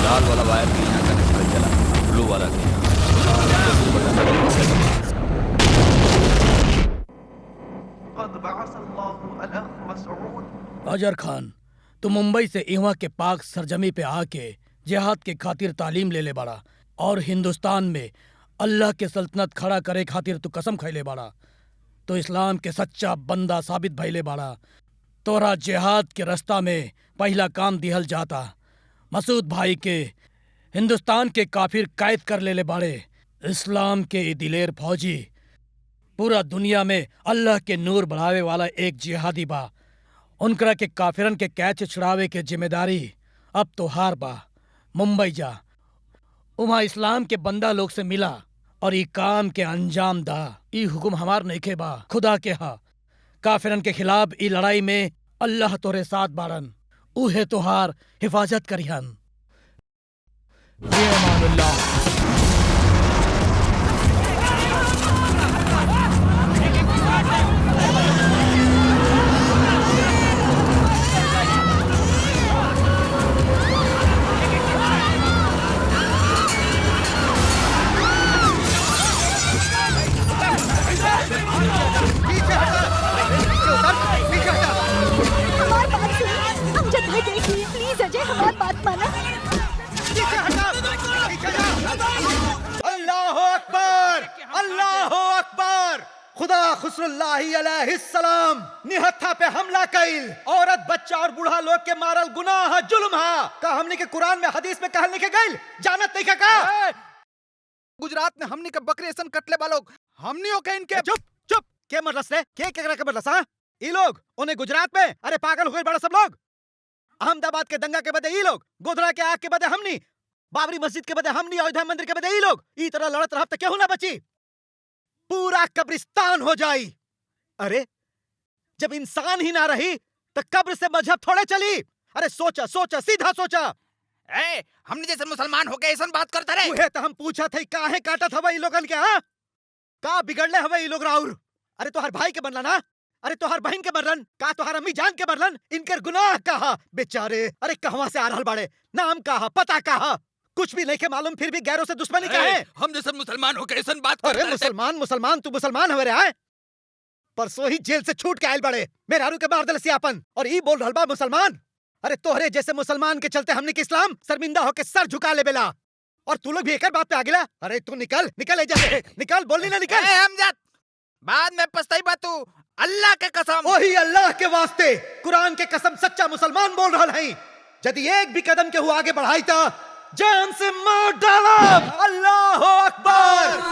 लाल वाला वायर भी यहाँ का निकल चला, ब्लू वाला के अजहर खान, तू मुंबई से इहवा के पाक सरजमी पे आके जिहाद के खातिर तालीम ले ले बाड़ा और हिंदुस्तान में अल्लाह के सल्तनत खड़ा करे खातिर तू कसम खैले बाड़ा। तो इस्लाम के सच्चा बंदा साबित भइले बाड़ा। तोरा जिहाद के रास्ता में पहला काम दिहल जाता। मसूद भाई के हिंदुस्तान के काफिर कैद कर लेले बाड़े। इस्लाम के ई दिलेर फौजी पूरा दुनिया में अल्लाह के नूर बढ़ावे वाला एक जिहादी बा। उनकरा के काफिरन के कैद से छुड़ावे के जिम्मेदारी अब तो हार बा। मुंबई जा, उमा इस्लाम के बंदा लोग से मिला और ई काम के अंजाम दा। ई हुक्म हमार नइखे बा, खुदा के हा। काफिरन के खिलाफ ई लड़ाई में अल्लाह तोरे साथ बाड़न, उहे तोहार हिफाजत करिहन। प्लीज अजय, हमारी बात माना। अल्लाह अकबर, अल्लाह अकबर। खुदा खुसरुल्लाही अलैहिस्सलाम निहत्था पे हमला कइल, औरत बच्चा और बूढ़ा लोग के मारल गुनाह जुल्म हा। का हमनी के कुरान में हदीस में कहल लिखे गइल, जानत नहीं का? गुजरात में हमनी के बकरी ऐसन कटले बा लोग, हमनियों के इनके। चुप चुप, के मरलस रे? के केकरा के मरलस? हां, ई लोग उन्हें गुजरात में। अरे पागल हो गए बड़ा सब लोग। अहमदाबाद के दंगा के बदे ई लोग, गोधरा के आग के बदे हमनी, बाबरी मस्जिद के बदे हमनी, अयोध्या मंदिर के बदे ई लोग। ई तरह लड़त रहब त केहू ना बची, पूरा कब्रिस्तान हो जाई। अरे जब इंसान ही ना रही तो कब्र से मजहब थोड़े चली। अरे सोचा सोचा, सीधा सोचा। ए, हमने जैसे मुसलमान हो गए ऐसन बात करता रहे। उहे तो हम पूछा थे, काहे काटत हवा ई लोगन के? हां, का बिगड़ले हवा ई लोग राउर? अरे तोहर भाई के बनला ना, अरे तोहर बहन के मरलन, का तोहर अम्मी जान के मरलन? इनकर गुनाह कहा बेचारे? अरे कहवा से आ रहल बाड़े? नाम कहा, पता कहा? कुछ भी नहीं के मालूम, फिर भी गैरों से दुश्मनी का है। हम जैसे मुसलमान हो गए ऐसन बात करता अरे रहे। मुसलमान मुसलमान, तू मुसलमान हवे रे? आए परसों ही जेल से छूट के आयल बड़े, मेहरारू के मार दलसियापन, और ई बोल रहल बा मुसलमान। अरे तोहरे जैसे मुसलमान के चलते हमने के इस्लाम शर्मिंदा होके सर झुका ले बेला, और तू लोग भी एक बात पे आ गिला। अरे तू निकल निकल एजा से, निकल, बोलनी ना निकल। हमजाद, बाद में पछताई बा तू। अल्लाह के कसम, वही अल्लाह के वास्ते, कुरान के कसम, सच्चा मुसलमान बोल रहल हई। यदि एक भी कदम के हुआ आगे बढ़ाई ता जान से मार डाला। अल्लाह अकबर।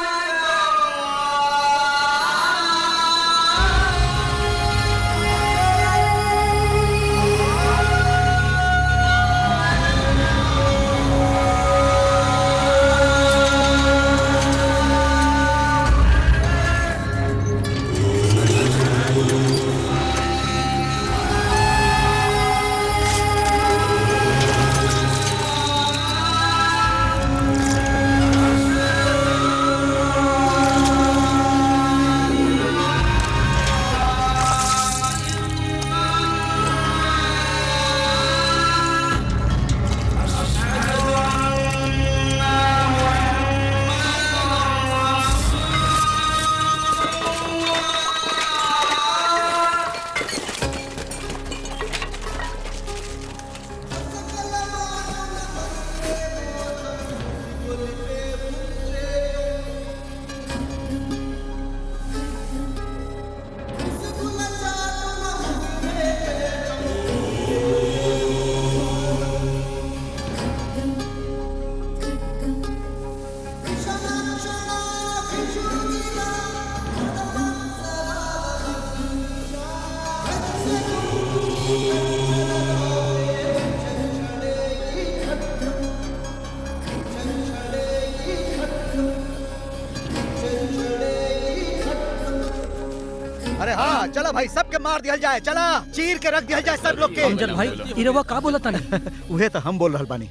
चला भाई सबके मार दिया जाए, चला चीर के रख दिया जाए सब लोग के। अमजद भाई इरवा का बोला तनी? उहे तो हम बोल रहल बानी।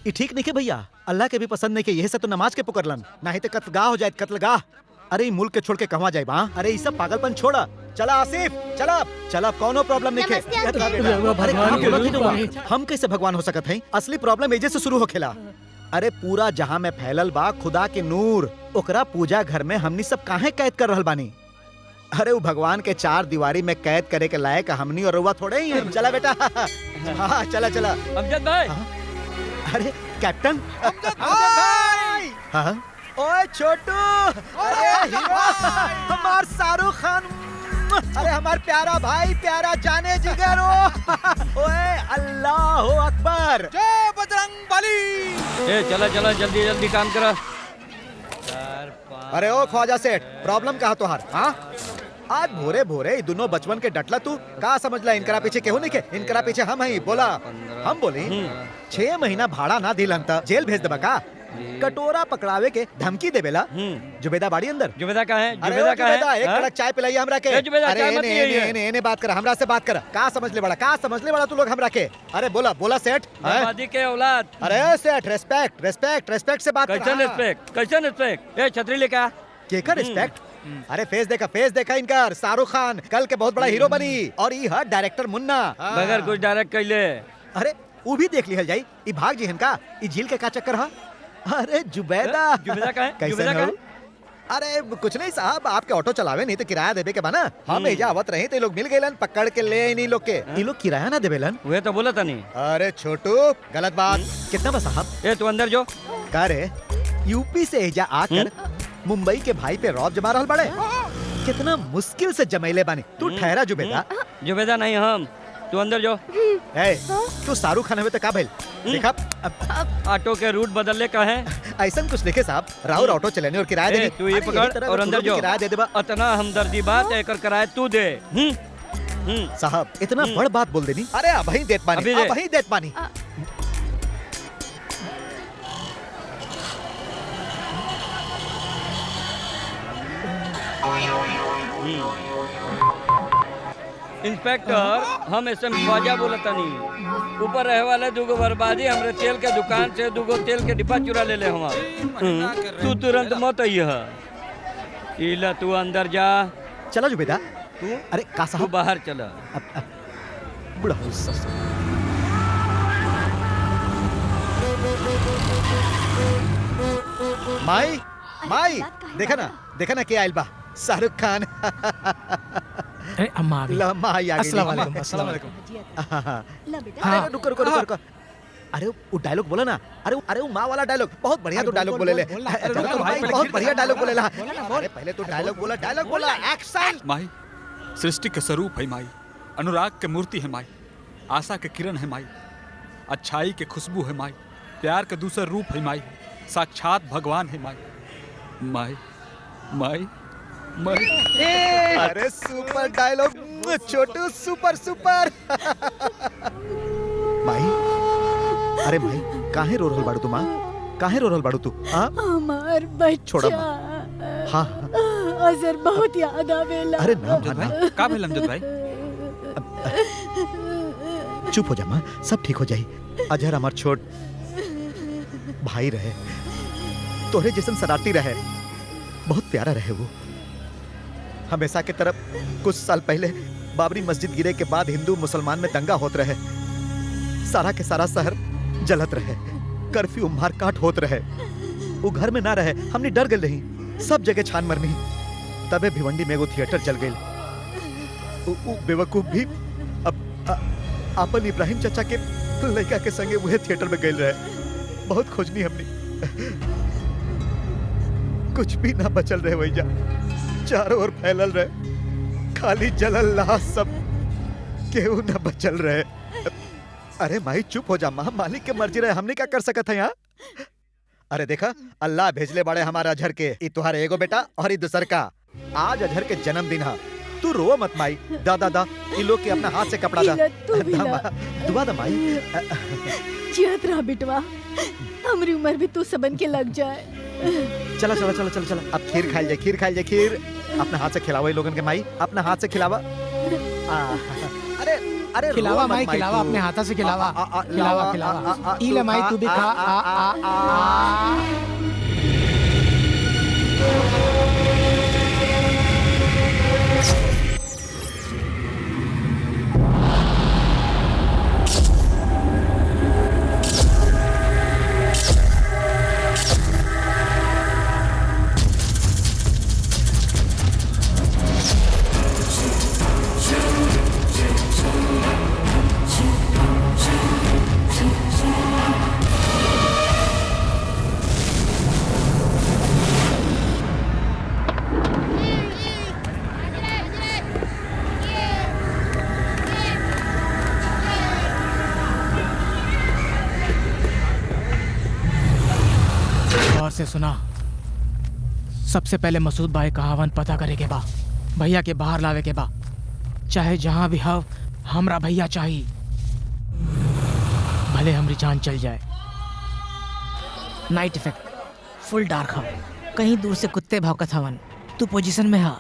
ये ठीक नहीं के भैया, अल्लाह के भी पसंद नहीं के, यही से तो नमाज के पुकरलन, नहीं तो कत्लगाह हो जाए कत्लगाह। अरे ई मुल्क के छोड़ के कहाँ जाए बा? अरे ये सब पागलपन छोड़ा, चला आसिफ चला चला, कोनो प्रॉब्लम नहीं के। नमस्ते अरे भगवान कहाँ के बोलत रूप ही हम कैसे भगवान हो सकत हैं? असली प्रॉब्लम एजे से शुरू होखेला। अरे पूरा जहां में फैलल बा खुदा के नूर, ओकरा पूजा घर में हमनी सब काहे कैद कर रहल बानी? अरे वो भगवान के चार दीवारी में कैद करे के लायक हमनी और रउआ थोड़े ही हैं। चला बेटा हाँ चला चला। अमजद भाई, अरे कैप्टन भाई, हाँ ओए छोटू, अरे हीरो, हमार शाहरुख खान, अरे हमार प्यारा भाई, प्यारा जाने जिगरो, ओए अल्लाह अकबर, जय बजरंग बली। ए चला चला जल्दी जल्दी काम करा। अरे ओ ख्वाजा सेठ, प्रॉब्लम कहा तोहार? हाँ आज भोरे भोरे दोनों बचपन के डटला तू का समझला? इनकरा पीछे केहू नहीं के, इनकरा पीछे हम हई। बोला हम बोली 6 महीना भाड़ा ना दिलन त जेल भेज देबा का? कटोरा पकड़ावे के धमकी देवेला। जुबेदा बाड़ी अंदर। जुबेदा कहाँ है? अरे जुबेदा ओ कहाँ जुबेदा, है? एक हाँ? कड़क चाय पिलाई हमरा के। ए, जुबेदा, अरे चाय मत एने पिलाइए। एने एने बात कर, हमरा से बात कर। का समझ ले बड़ा, का समझ ले बड़ा तू लोग हमरा के? अरे बोला बोला सेठ। हैं? बर्बादी के औलाद। अरे सेठ रेस्पेक्ट रेस्पेक्ट रेस्पेक्ट से बात कर। कैसन रिस्पेक्ट, कैसन रिस्पेक्ट? ए छतरी लेके आ। केका रिस्पेक्ट? अरे फेस देखा इनका, शाहरुख खान कल के बहुत बड़ा हीरो बनी, और ये है डायरेक्टर मुन्ना। बगैर कुछ डायरेक्ट कैले। अरे वो भी देख लिहल जाई, ई भाग जी का, ई झील के का चक्कर हा? अरे जुबैदा, जुबेदा कहाँ है? कैसे जुबेदा हो? कहाँ अरे कुछ नहीं साहब, आपके ऑटो चलावे नहीं तो किराया देवे के बना। हम एजा आवत रहे तो लोग मिल गए, पकड़ के ले इन लोग के। ये लोग किराया ना देवेलन। वे तो बोला था नहीं। अरे छोटू गलत बात। कितना बा साहब? ए तू अंदर जो। का रे यूपी से एजा आकर मुंबई के भाई पे रौब जमा रहल बड़े, कितना मुश्किल से जमैले बानी। तू ठहरा जुबेदा। जुबेदा नहीं हम, तू अंदर जो। ए, तू शाहरुख खान हुए तो का भइल? देखा ऑटो के रूट बदलने का है। ऐसा कुछ देखे साहब, राहुल ऑटो चलाने और किराया ए, देने। तू ये अरे यही पकड़ तरह और तू अंदर लोग भी जो। किराया दे देबा। इतना हमदर्दी बात है, कर कराए तू दे। साहब इतना बड़ बात बोल देनी। अरे अभी देत पानी, अभी दे। अभी देत पानी। इंस्पेक्टर, हम एसएम ख्वाजा बोलता नहीं। ऊपर रहे वाले दुगो बर्बादी हमरे तेल के दुकान से दुगो तेल के डिब्बा चुरा ले ले हमार। तू तुरंत मत आइह। इला तू अंदर जा। चला जुबेदा। तू अरे का तू साहब बाहर चला। बुढ़ा हो ससुर। माई माई, देखा ना क्या आइल बा? शाहरुख खान। अरे अम्मा आ गई। ला माई आ गई। अस्सलाम वालेकुम, अस्सलाम वालेकुम। ला बेटा। अरे रुको रुको रुको रुको। अरे वो डायलॉग बोला ना। अरे वो माँ वाला डायलॉग बहुत बढ़िया। तो डायलॉग बोले ले। रुको भाई, पहले बहुत खीर बढ़िया खा डायलॉग बोला, बोले ला। अरे पहले तो डायलॉग बोला एक्शन। माई सृष्टि के स्वरूप है माई, अनुराग के मूर्ति है माई, आशा के किरण है माई, अच्छाई के खुशबू है माई, प्यार के दूसरा रूप है माई, साक्षात भगवान है माई। माई माई माई। अरे सुपर डायलॉग छोटू, सुपर सुपर। माई, अरे माई काहे रो रहल बाड़ू तू? माँ काहे रो रहल बाड़ू तू? हाँ हमार बच्चा। छोड़ा हाँ अजर बहुत याद आवेला। अरे ना अमजद माँ भाई, का भेल अमजद भाई? चुप हो जा माँ, सब ठीक हो जाई। अजहर हमार छोट भाई रहे, तोहरे जैसन शरारती रहे, बहुत प्यारा रहे वो। हमेशा के तरफ कुछ साल पहले बाबरी मस्जिद गिरे के बाद हिंदू मुसलमान में दंगा होत रहे, सारा के सारा शहर जलत रहे, कर्फ्यू मारकाट होत रहे। वो घर में ना रहे, हमने डर गए रही, सब जगह छान मरनी। तबे भिवंडी में एगो थिएटर चल गई। बेवकूफ भी अपन इब्राहिम चाचा के लड़का के संगे वह थिएटर में गए रहे। बहुत खोजनी हमने, कुछ भी ना बचल रहे वही जा, चारों ओर फैलल रहे, खाली जलल लाश, सब केहू ना बचल रहे। अरे माई चुप हो जा माँ, मालिक के मर्जी रहे, हमने क्या कर सकत है यहाँ? अरे देखा अल्लाह भेजले बड़े हमारा अजहर के, ई तुहारे एगो बेटा और ई दूसर का। आज अजहर के जन्मदिन है, तू रो मत माई। दा इन लोग के अपना हाथ से कपड़ा दा। दुआ दा माई। जियत रहा बिटवा, हमारी उम्र भी तू सबन के लग जाए। चला अब खीर खाइल जाए, खीर। अपने हाथ से खिलावा लोगन के माई, अपने हाथ से खिलावा। अरे अरे खिलावा रो मत माई, खिलावा तू। अपने हाथों से खिलावा। खिलावा लावा, खिलावा। ई ले माई, तू भी खा। गौर से सुना। सबसे पहले मसूद भाई का हवन पता करे के बा, भैया के बाहर लावे के बा, चाहे जहां भी हो हमरा भैया चाहिए, भले हमरी जान चल जाए। नाइट इफेक्ट फुल डार्क हो, कहीं दूर से कुत्ते भौंकत हवन, तू पोजीशन में हा,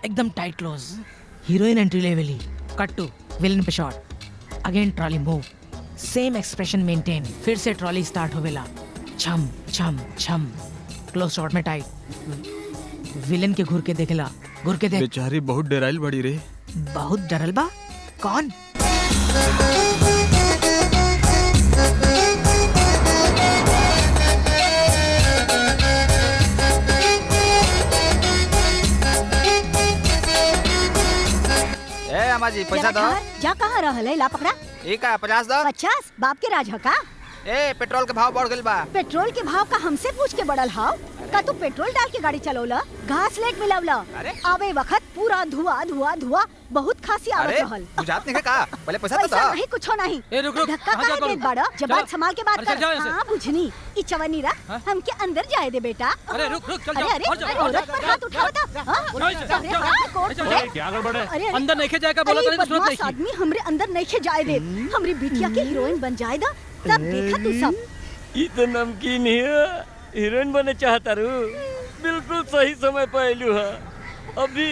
एकदम टाइट क्लोज। हीरोइन एंट्री लेवली, कट टू विलन पे शॉट, अगेन ट्रॉली मूव, सेम एक्सप्रेशन मेंटेन, फिर से ट्रॉली स्टार्ट होवेला, छम छम छम, क्लोज शॉट में टाइट। विलन के घुर के देखला, घुर के देख। बेचारी बहुत डराइल बड़ी रे। बहुत डरल बा? कौन? ए अम्मा जी पैसा दो। जा कहाँ रहल है? ला पकड़ा। एक है 50 दो। 50? बाप के राज ह का? ए पेट्रोल के भाव बढ़ गइल बा। पेट्रोल के भाव का हमसे पूछ के बढ़ल हाव? का तू पेट्रोल डाल के गाड़ी चलौला? घास लेट मिलावला? अरे? आवे वक्त पूरा धुआं धुआं धुआं बहुत खांसी आवत अरे रहल। बुझात नहीं है का? पहले पैसा तो पैसा दो। नहीं कुछो नहीं। ए, रुक, रुक, धक्का कहाँ जा काहे देत बाबू? बाड़ा? जब बात संभाल के बात अरे, कर। चल जाओ यहाँ से। हाँ बुझनी। ई चवन्नी रख, हमके अंदर जाए दे बेटा। अरे, रुक, रुक, चल अरे जाओ, अरे और जाओ, अरे, और औरत जाओ, पर हाथ उठाओ ता। हाँ? अरे हाँ, कोर्ट चल में। जाओ। क्या गड़बड़ है? अरे अंदर नहीं के जाएगा, बोला अरे, तो नहीं, जरूरत बदमाश नहीं। आदमी हमरे अंदर नहीं खे जाए दे। हमरी बिटिया के हीरोइन बन जाए दा, तब देखा तू सब। ई तो नमकीन है, हीरोइन बने चाहता रू। बिल्कुल सही समय पे आइलू है। अभी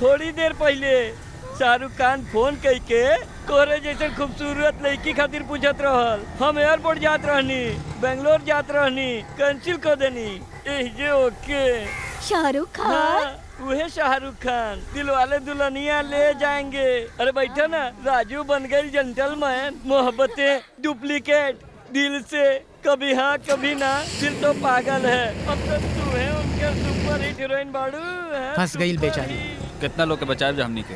थोड़ी देर पहले शाहरुख खान फोन कई के तोरे जैसे खूबसूरत लड़की खातिर पूछत रहल। हम एयरपोर्ट जात रहनी, बेंगलोर जात रहनी, कैंसिल कर देनी। एजे ओके। शाहरुख खान। हाँ, वह शाहरुख खान दिलवाले दुल्हनिया ले जाएंगे। अरे बैठा ना, राजू बन गई जेंटलमैन। मोहब्बतें डुप्लीकेट, दिल से कभी हाँ कभी ना, दिल तो पागल है। अब तो तू है उनके सुपर हिट हीरोइन बाड़ू है। फंस गई बेचारी। कितना लोग के बचाए जा हमनी के।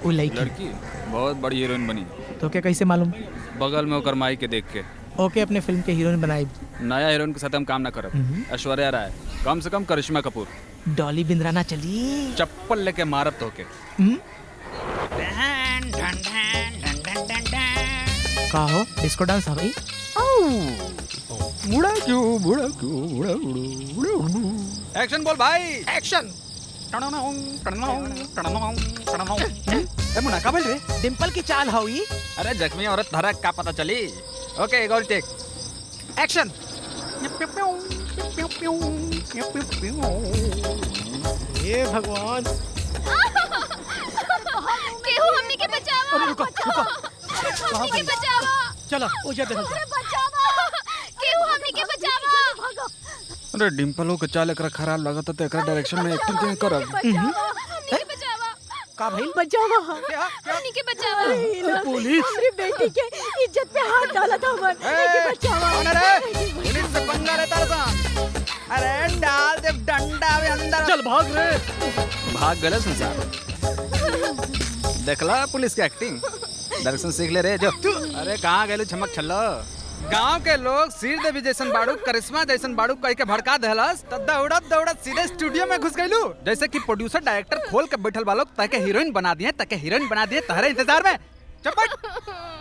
वो लड़की लड़की बहुत बड़ी हीरोइन बनी, तो क्या कैसे मालूम? बगल में ओकर माई के देख के। ओके, अपने फिल्म के हीरोइन बनाई। नया हीरोइन के साथ हम काम ना करब। ऐश्वर्या राय, कम से कम करिश्मा कपूर। डॉली बिंद्राना चली। चप्पल लेके मारब तो के। का हो, डिस्को डांस हो गई? एक्शन बोल भाई। एक्शन। ए मुन्ना का बोल रे? डिम्पल की चाल हुई। अरे जख्मी औरत धरा का पता चली। ओके गॉल टेक। एक्शन। हे भगवान। केहू हमनी के बचावा। अरे रुको, रुको। हमनी के बचावा। चलो, ओझा देखो। केहू हमनी के बचावा। अरे डिम्पलो के चाल एकरा खराब लगता तो एकरा डायरेक्शन में एक्टिंग के करब। हमनी के बचावा। का भाई? बचावा। हमनी के बचावा। पुलिस। हमरी बेटी के इज्जत पे हाथ डाला था मन। बचावा। पुलिस से पंगा रहता था। अरे डाल दे डंडा में अंदर। चल भाग रे। भाग गए संसार। देखला पुलिस की एक्टिंग, डायरेक्शन सीख ले रे जो। अरे कहाँ गए झमक छल्लो? गांव के लोग सिर देवी जैसन बाड़ू, करिश्मा जैसन बाड़ू कह के भड़का देहलस, त दौड़त दौड़त सीधे स्टूडियो में घुस गइलू। जैसे कि प्रोड्यूसर डायरेक्टर खोल के बैठल बालोग ताके हीरोइन बना दिए, तहरे इंतजार में। चपट।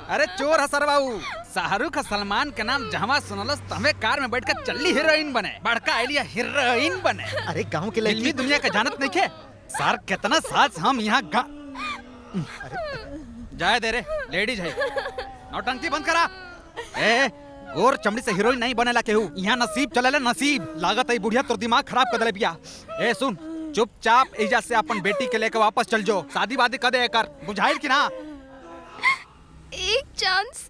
अरे चोर हसर बाबू, शाहरुख सलमान के नाम जहवा सुनलस तहवे कार में बैठ के चल्ली हीरोइन बने, बड़का आइलिया हीरोइन बने। अरे गांव के फिल्मी लड़की दुनिया का जानत नहीं खे सर, कितना साज हम यहाँ जाए दे रे। लेडीज है, नौटंकी बंद करा। ए गोर चमड़ी से हीरोइन नहीं बनेला केहू, यहाँ नसीब चलेला नसीब। लागत है बुढ़िया तोर दिमाग खराब कर देले बिया। ए सुन, चुपचाप एजा से अपन बेटी के लेकर वापस चल जाओ। शादी वादी कर दे कर, बुझाइल कि ना? एक चांस,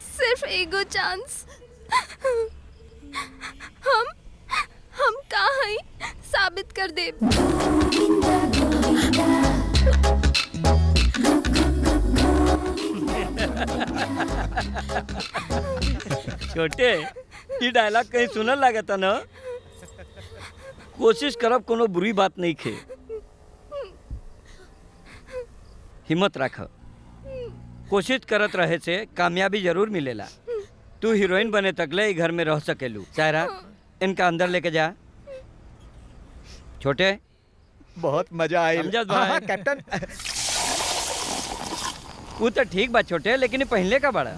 सिर्फ एगो चांस। हम कहाँ हैं साबित कर दे। छोटे ये डायलॉग कहीं सुनल लागता ना। कोशिश करब कोनो बुरी बात नहीं खे। हिम्मत रख, कोशिश करत रहे से कामयाबी जरूर मिलेला। तू हीरोइन बने तकले ई घर में रह सकेलू। सायरा इनका अंदर लेके जा। छोटे बहुत मजा आई अमजद भाई। कैप्टन। वो तो ठीक बा छोटे, लेकिन ये पहले का बड़ा।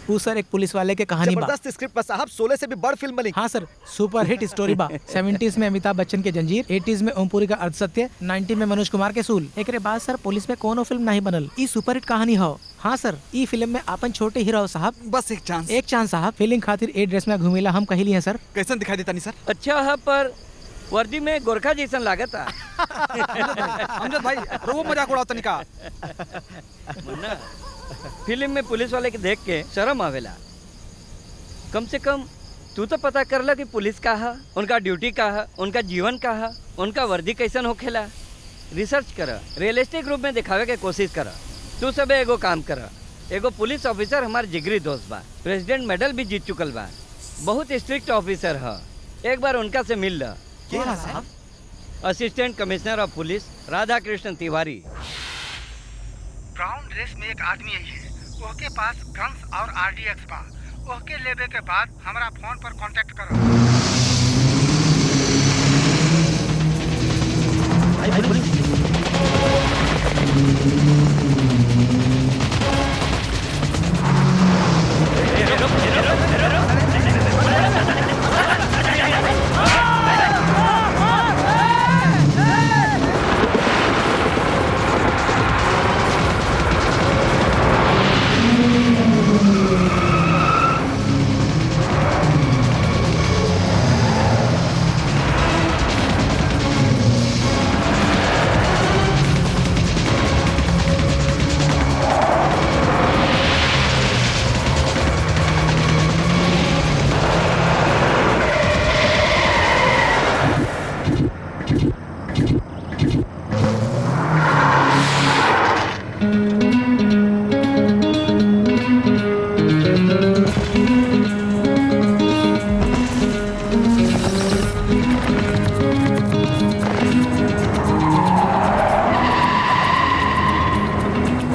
वो सर एक पुलिस वाले के कहानी बा। जबरदस्त स्क्रिप्ट बा साहब, 16 से भी बड़ फिल्म बनी। हाँ सर, सुपर हिट स्टोरी बा। 70s में अमिताभ बच्चन के जंजीर, 80s में ओमपुरी का अर्धसत्य, 90 में मनोज कुमार के सूल। एक बाद सर पुलिस में कोनो फिल्म नहीं बनल। ई सुपर हिट कहानी हो। हाँ सर, ई फिल्म में अपन छोटे हीरो साहब बस एक चांस। एक चांस साहब। फीलिंग खातिर ए ड्रेस में घूमेला हम कहली हैं सर। कैसन दिखाई देता नहीं सर? अच्छा है, पर वर्दी में गोरखा जैसन लागता। अमजद भाई रो मजाक उड़ाता नहीं का? मुन्ना, फिल्म में पुलिस वाले के देख के शर्म आवेला। कम से कम तू तो पता कर ला कि पुलिस का है, उनका ड्यूटी का है, उनका जीवन का है, उनका वर्दी कैसन होखेला। रिसर्च कर, रियलिस्टिक रूप में दिखावे के कोशिश कर। तू सब एगो काम कर। एगो पुलिस ऑफिसर हमार जिगरी दोस्त बा, प्रेसिडेंट मेडल भी जीत चुकल बा, बहुत स्ट्रिक्ट ऑफिसर है। एक बार उनका से मिल ल। क्या साहब? Assistant commissioner of police Radha Krishna Tiwari. Brown dress में एक आदमी आई है, ओके पास गन्स और आरडीएक्स बा। ओके लेवे के बाद हमरा फोन पर कांटेक्ट करो।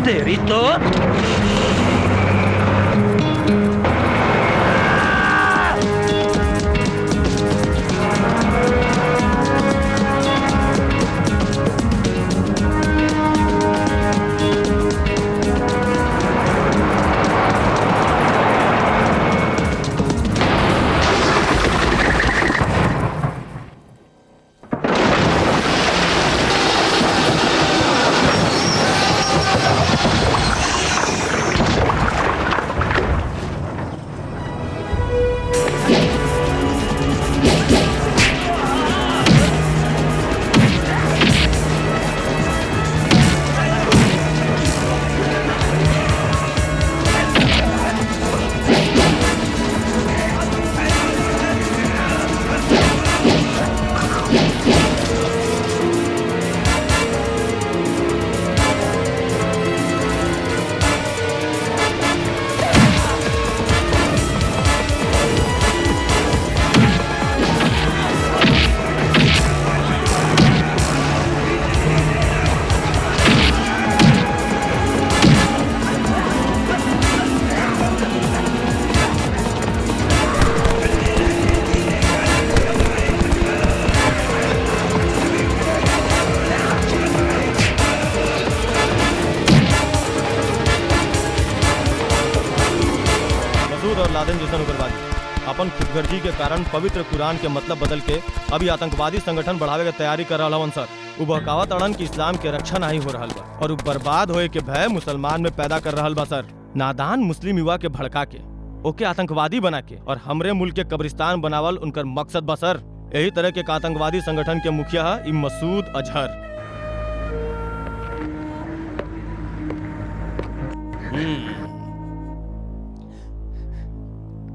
तेरी तो लादेन जैसन उग्रवादी अपन खुदगर्जी के कारण पवित्र कुरान के मतलब बदल के अभी आतंकवादी संगठन बढ़ावे के तैयारी कर रहा हवन सर। उ बहकावत अड़न की इस्लाम के रक्षा नहीं हो रहा बा और उ बर्बाद होए के भय मुसलमान में पैदा कर रहा बा सर। नादान मुस्लिम युवा के भड़का के ओके आतंकवादी बना के और हमरे मुल्क के कब्रिस्तान बनावल उनकर मकसद बा सर। यही तरह के आतंकवादी संगठन के मुखिया है मसूद अजहर।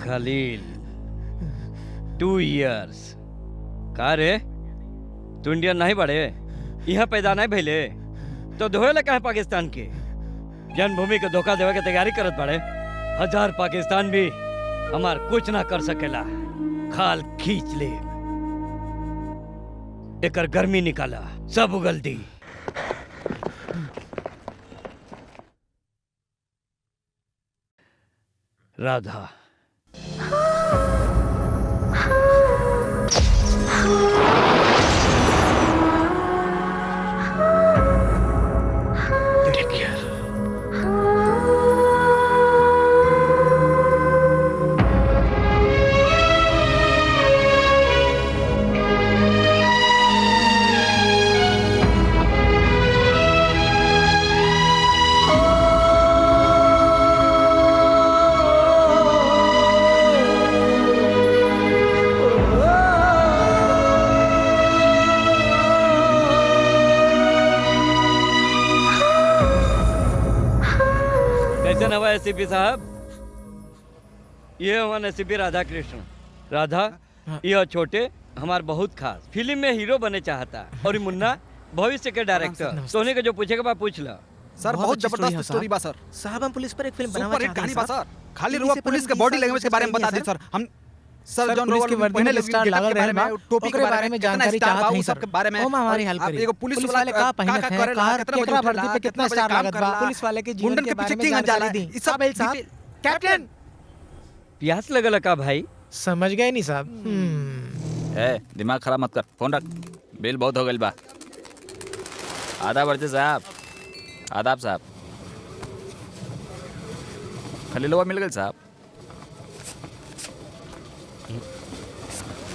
खलील 2 years का रे तू इंडियन नहीं बड़े यहाँ पैदा नहीं भैले तो धोएले कहे पाकिस्तान के जन्मभूमि के धोखा देवे के तैयारी करत बड़े। 1000 पाकिस्तान भी हमार कुछ ना कर सकेला, खाल खींच ले एकर गर्मी निकाला सब उगल दी। राधा एसीपी साहब, ये हमारे एसीपी राधा कृष्ण। राधा यह छोटे हमार बहुत खास फिल्म में हीरो बने चाहता और मुन्ना भविष्य के डायरेक्टर। सोने के जो पूछेगा बा पूछ ला। सर बहुत जबरदस्त स्टोरी बा सर। साहब हम पुलिस पर एक फिल्म बनाना सुपर हिट चाहते कहानी हैं बा सर। खाली रुआ पुलिस के बॉडी लैंग्वेज के बारे में बता दे सर। हम सर जॉन रोवर के वर्दी में स्टार लागल रहे बा, टोपी के बारे में जानकारी चाहत नहीं सर। सबके बारे में हमारी हेल्प करिए। एगो पुलिस वाले का पहनत है, कार केकरा वर्दी पे कितना स्टार लागत बा, पुलिस वाले के जीवन के बारे में जानकारी दी। ई सब साहब कैप्टन प्यास लगल का भाई? समझ गए नहीं साहब। ए दिमाग खराब मत कर, फोन रख। बिल बहुत हो गइल बा। आदाब वर्दी साहब। आदाब साहब। खलीलवा मिल गइल साहब?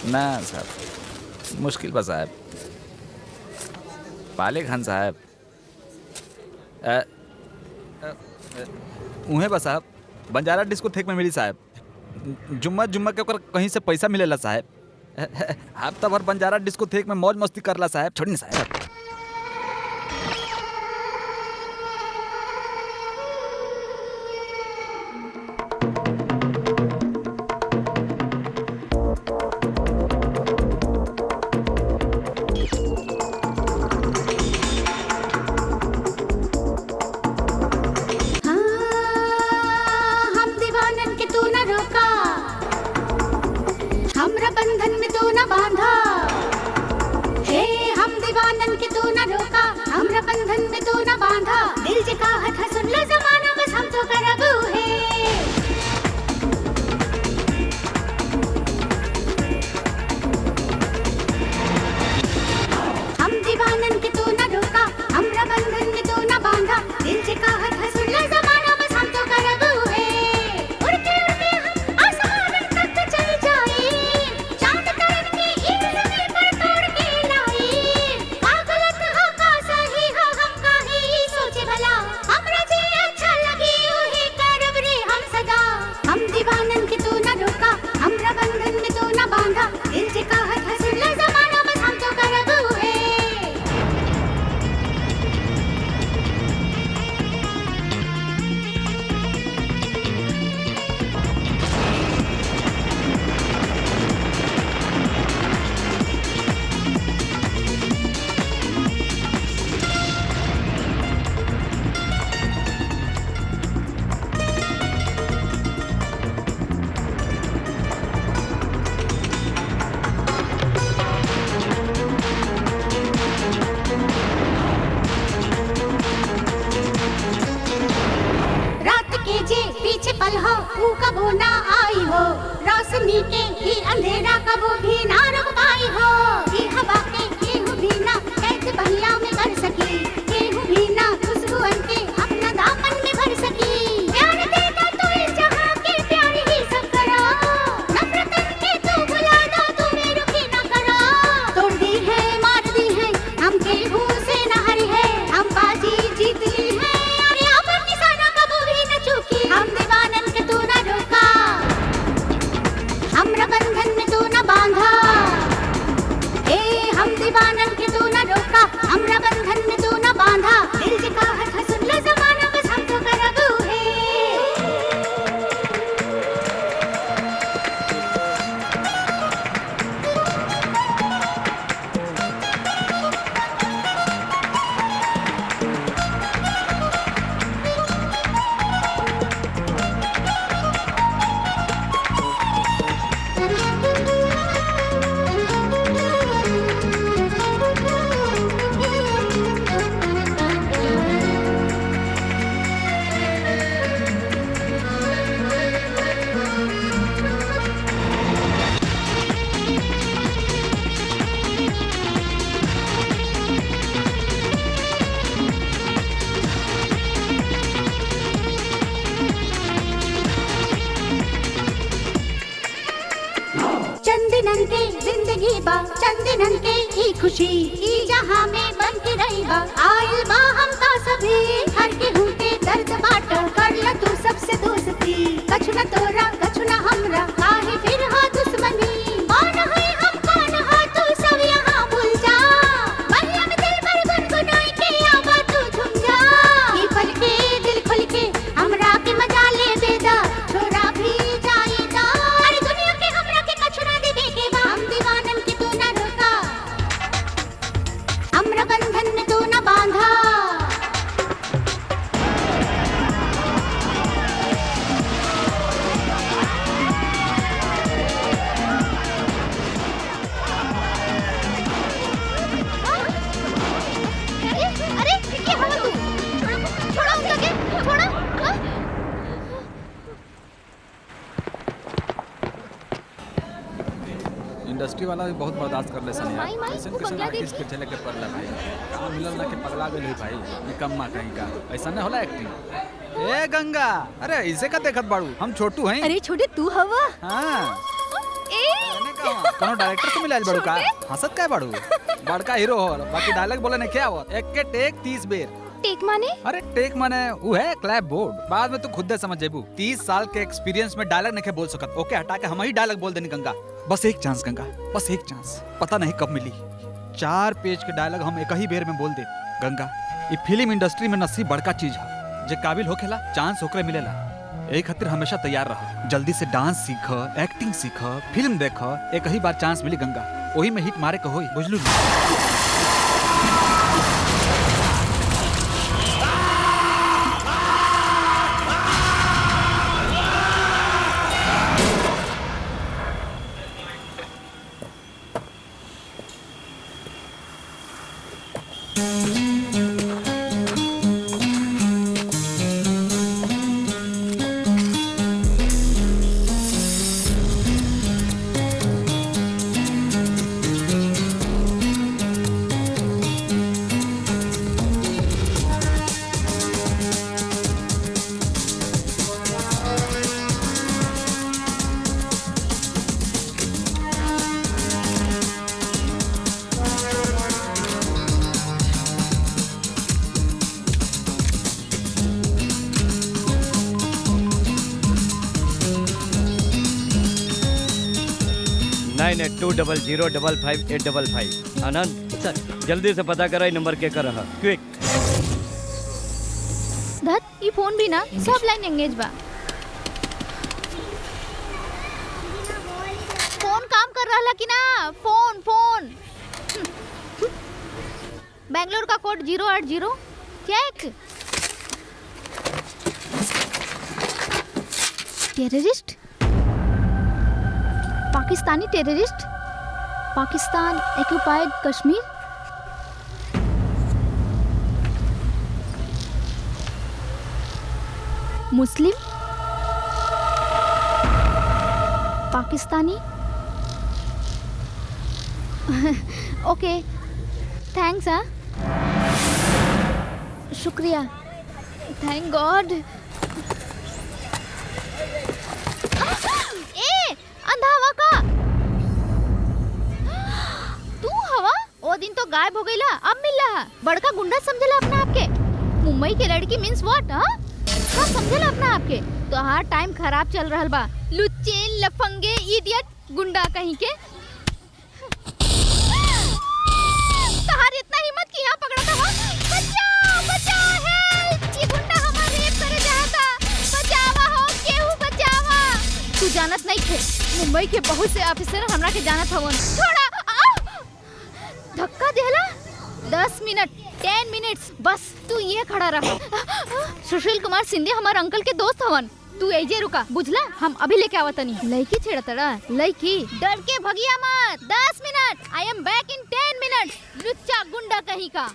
ना साहब मुश्किल बा साहब। पाले खान साहब उहे बा साहब, बंजारा डिस्कोथेक में मिली साहब। जुम्मा जुम्मा के ओकर कहीं से पैसा मिलेला साहब। आप तो भर बंजारा डिस्कोथेक में मौज मस्ती करला साहब। छोड़नी साहब। बंधन में तू न बांधा, हे हम दीवानन के तू न रोका, हमरा बंधन में तू न बांधा। दिल जे कहत है सुन ले जमाना, बस हम तो करबू है। हम दीवानन के तू न रोका, हमरा बंधन में तू न बांधा। दिल जे कहत है सुन ले जमाना, बस हम तो करबू है। उड़ के हम आसमान तक चल जाए, कबो ना आई हो, रोशनी के ही अंधेरा कबो भी ना रुक पाई हो। ये हवा के केहू भी ना कैद बहिया में कर सकी, केहू भी ना खुशबुअन के अपना दामन में भर सकी। प्यार देता तो इस जहां के प्यार ही सब करो, नफरतन के तू भुला दो, तुम्हें रुकी ना करो। तोड़ दी है मार दी है, हम केहू से न हारी है, हम बाजी जीत ली है। अरे अपन निशाना कबो भी न चूकी, हम दीवानन के तू न रोका, हमरा बंधन में तू न बांधा। दीवानन के तू न रोका, हमरा बंधन में तू न बांधा, दिल जे कहत है सुन ले जमाना, बस हम तो करबू है। चंदनन के जिंदगी बा, चंदनन के ही खुशी, ई जहां में बन के रही बा, आइल बा हम ता सभी, हर के हूँ के दर्द बाटा, कर ल तू सबसे दोस्ती, कछु न तोरा कछु न हमरा, काहे फिर हो दुश्मनी, कौन है हम कौन हो तू सब यहाँ भूल जा, बलिया में दिल भर गुनगुनाई के आवा तू झूम जा, ई पल के दिल खुल के हमरा के मजा ले बेदा, छोरा भी जाएगा, अरे दुनिया के हमरा के कछु न देवे के बा, हम दीवानन के तू न रोका, हमरा बंधन में तू न बांधा। अरे क्या हुआ तू? छोड़ा उनका के, छोड़ा। हाँ? इंडस्ट्री वाला भी बहुत बर्दाश्त कर ले सनी माई, माई, ऐसे वो कैसे बंगला आर्टिस्ट के चले के पड़ला भाई, काम मिलल ना के पगला गेल भाई, निकम्मा कहीं का, ऐसा नहीं होला एक्टिंग। ए गंगा, अरे इसे का देखत बाड़ू, हम छोटू हैं। अरे छोटे तू हवा। हाँ कोनो डायरेक्टर से मिलाज बड़ू का, हंसत का बाड़ू, बड़का हीरो हो, बाकी डायलॉग बोले नहीं क्या हुआ, एक के टेक 30 बेर। टेक माने? अरे टेक माने वो है क्लैप बोर्ड, बाद में तू खुद दे समझ जेबू, 30 साल के एक्सपीरियंस में डायलॉग नहीं बोल सकत, ओके हटा के हम ही डायलॉग बोल देनी गंगा, बस एक चांस गंगा, बस एक चांस, पता नहीं कब मिली, 4 पेज के डायलॉग हम एक ही बेर में बोल दे गंगा। ये फिल्म इंडस्ट्री में नसीब बड़का चीज है, जे काबिल होखेला चांस ओकरे मिलेला, यही खातिर हमेशा तैयार रह, जल्दी से डांस सीख, एक्टिंग सीख, फिल्म देख, एक ही बार चांस मिली गंगा, वही में हिट मारे के होई, बुझलू? 9820055855। आनंद सर जल्दी से पता करा नंबर के कर क्विक। धत ये फोन भी ना सब लाइन एंगेज बा। फोन काम कर रहा कि ना? फोन फोन बैंगलोर का code 080 check. Terrorist, Pakistani terrorist, Pakistan occupied Kashmir. Muslim, Pakistani. Okay thanks. हाँ शुक्रिया, थैंक गॉड। अंधा हवा का तू हवा ओ दिन तो गायब हो गईला, अब मिल रहा। बड़का गुंडा समझला अपना आपके? मुंबई के लड़की मींस व्हाट? हाँ सब समझला अपना आपके? तो हाँ टाइम खराब चल रहा बा। लुच्चे लफंगे इडियट गुंडा कहीं के। पकड़ा था? बचाओ बचाओ, हेल्प! ये गुंडा हमार रेप करे चाहता। बचावा हो, केहू बचावा। तू जानत नहीं थे, मुंबई के बहुत से ऑफिसर हमरा के जानत हवन। छोड़ा, धक्का देला। 10 मिनट 10 मिनट्स बस तू ये खड़ा रहा। सुशील कुमार सिंधे हमारे अंकल के दोस्त हवन। तू ऐजे रुका, बुझला? हम अभी लेके आवतनी। लड़की छेड़तड़ा, लड़की डर के भगिया मत। 10 minute, I am back in 10 minute. लुच्चा गुंडा कहीं का।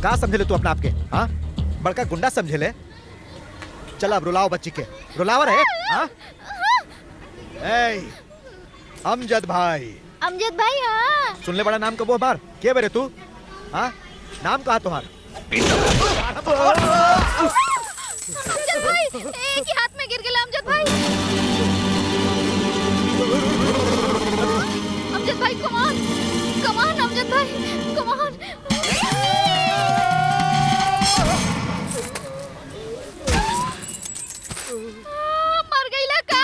का समझे ले तू अपना आपके? हाँ, बड़का गुंडा समझे ले। चल अब रुलाओ बच्ची के, रुलावर है। हाँ, अमजद भाई। अमजद भाई, हाँ। सुन ले बड़ा नाम का वो बार के बेरे तू? हाँ, नाम कहा तुम्हारा? अमजद भाई, एक ही हाथ में गिर गया अमजद भाई। अमजद भाई, कमान कमान अमजद भाई, कमान। मर गई ला का।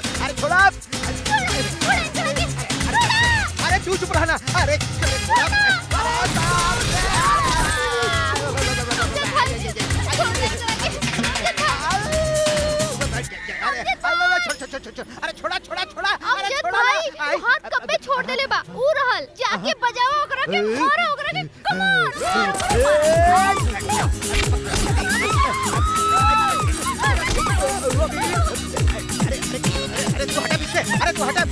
अरे छोड़ा, अरे तू चुप रहना। अरे अरे छोड़ा छोड़ा छोड़ा। अमजद भाई, हाथ कब पे छोड़ देले बा? ऊ रहल, जाके बजाओ ओकरा के, मारो ओकरा के, अरे तू हटा।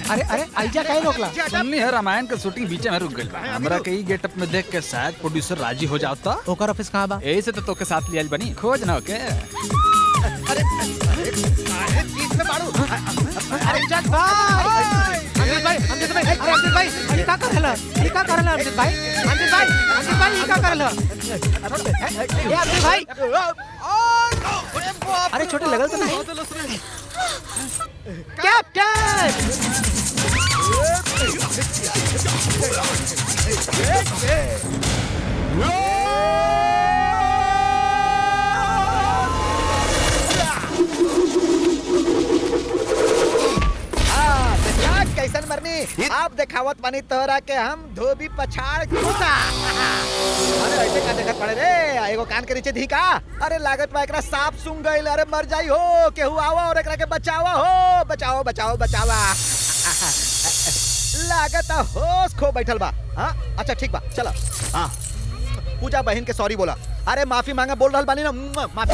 अरे अरे आइजा काहे रोकला? सुननी है रामायण का शूटिंग बीच में रुक गई। हमरा के ई गेटअप में देख के शायद प्रोड्यूसर राजी हो जाता। ओकर ऑफिस कहां बा? ऐसे तो तोके साथ लियल बनी, खोज ना ओके। अरे बीच में मारू। अरे अमजद भाई, अमजद भाई, अमजद भाई, अरे अमजद भाई, ये का करला? ये का करला अमजद भाई? अमजद भाई, अमजद भाई, ये का करला? ए अमजद भाई, अरे छोटे लगल तो नहीं? कैप्टन! कैसन मरनी आप देखावत पानी तोरा के हम धोबी पछाड़ घुसा। अरे ऐसे का देखत पड़े रे? एगो कान के नीचे धी का? अरे लागत बा एकरा सांप सूंघ गइल। अरे मर जाई हो, केहू आवा और एकरा के बचावा हो। बचाओ बचाओ बचावा। लागत होश खो बैठल बा। हाँ अच्छा ठीक बा, चलो। हाँ, पूजा बहन के सॉरी बोला। अरे माफी मांगा बोल रहल बानी ना, माफी मांगा।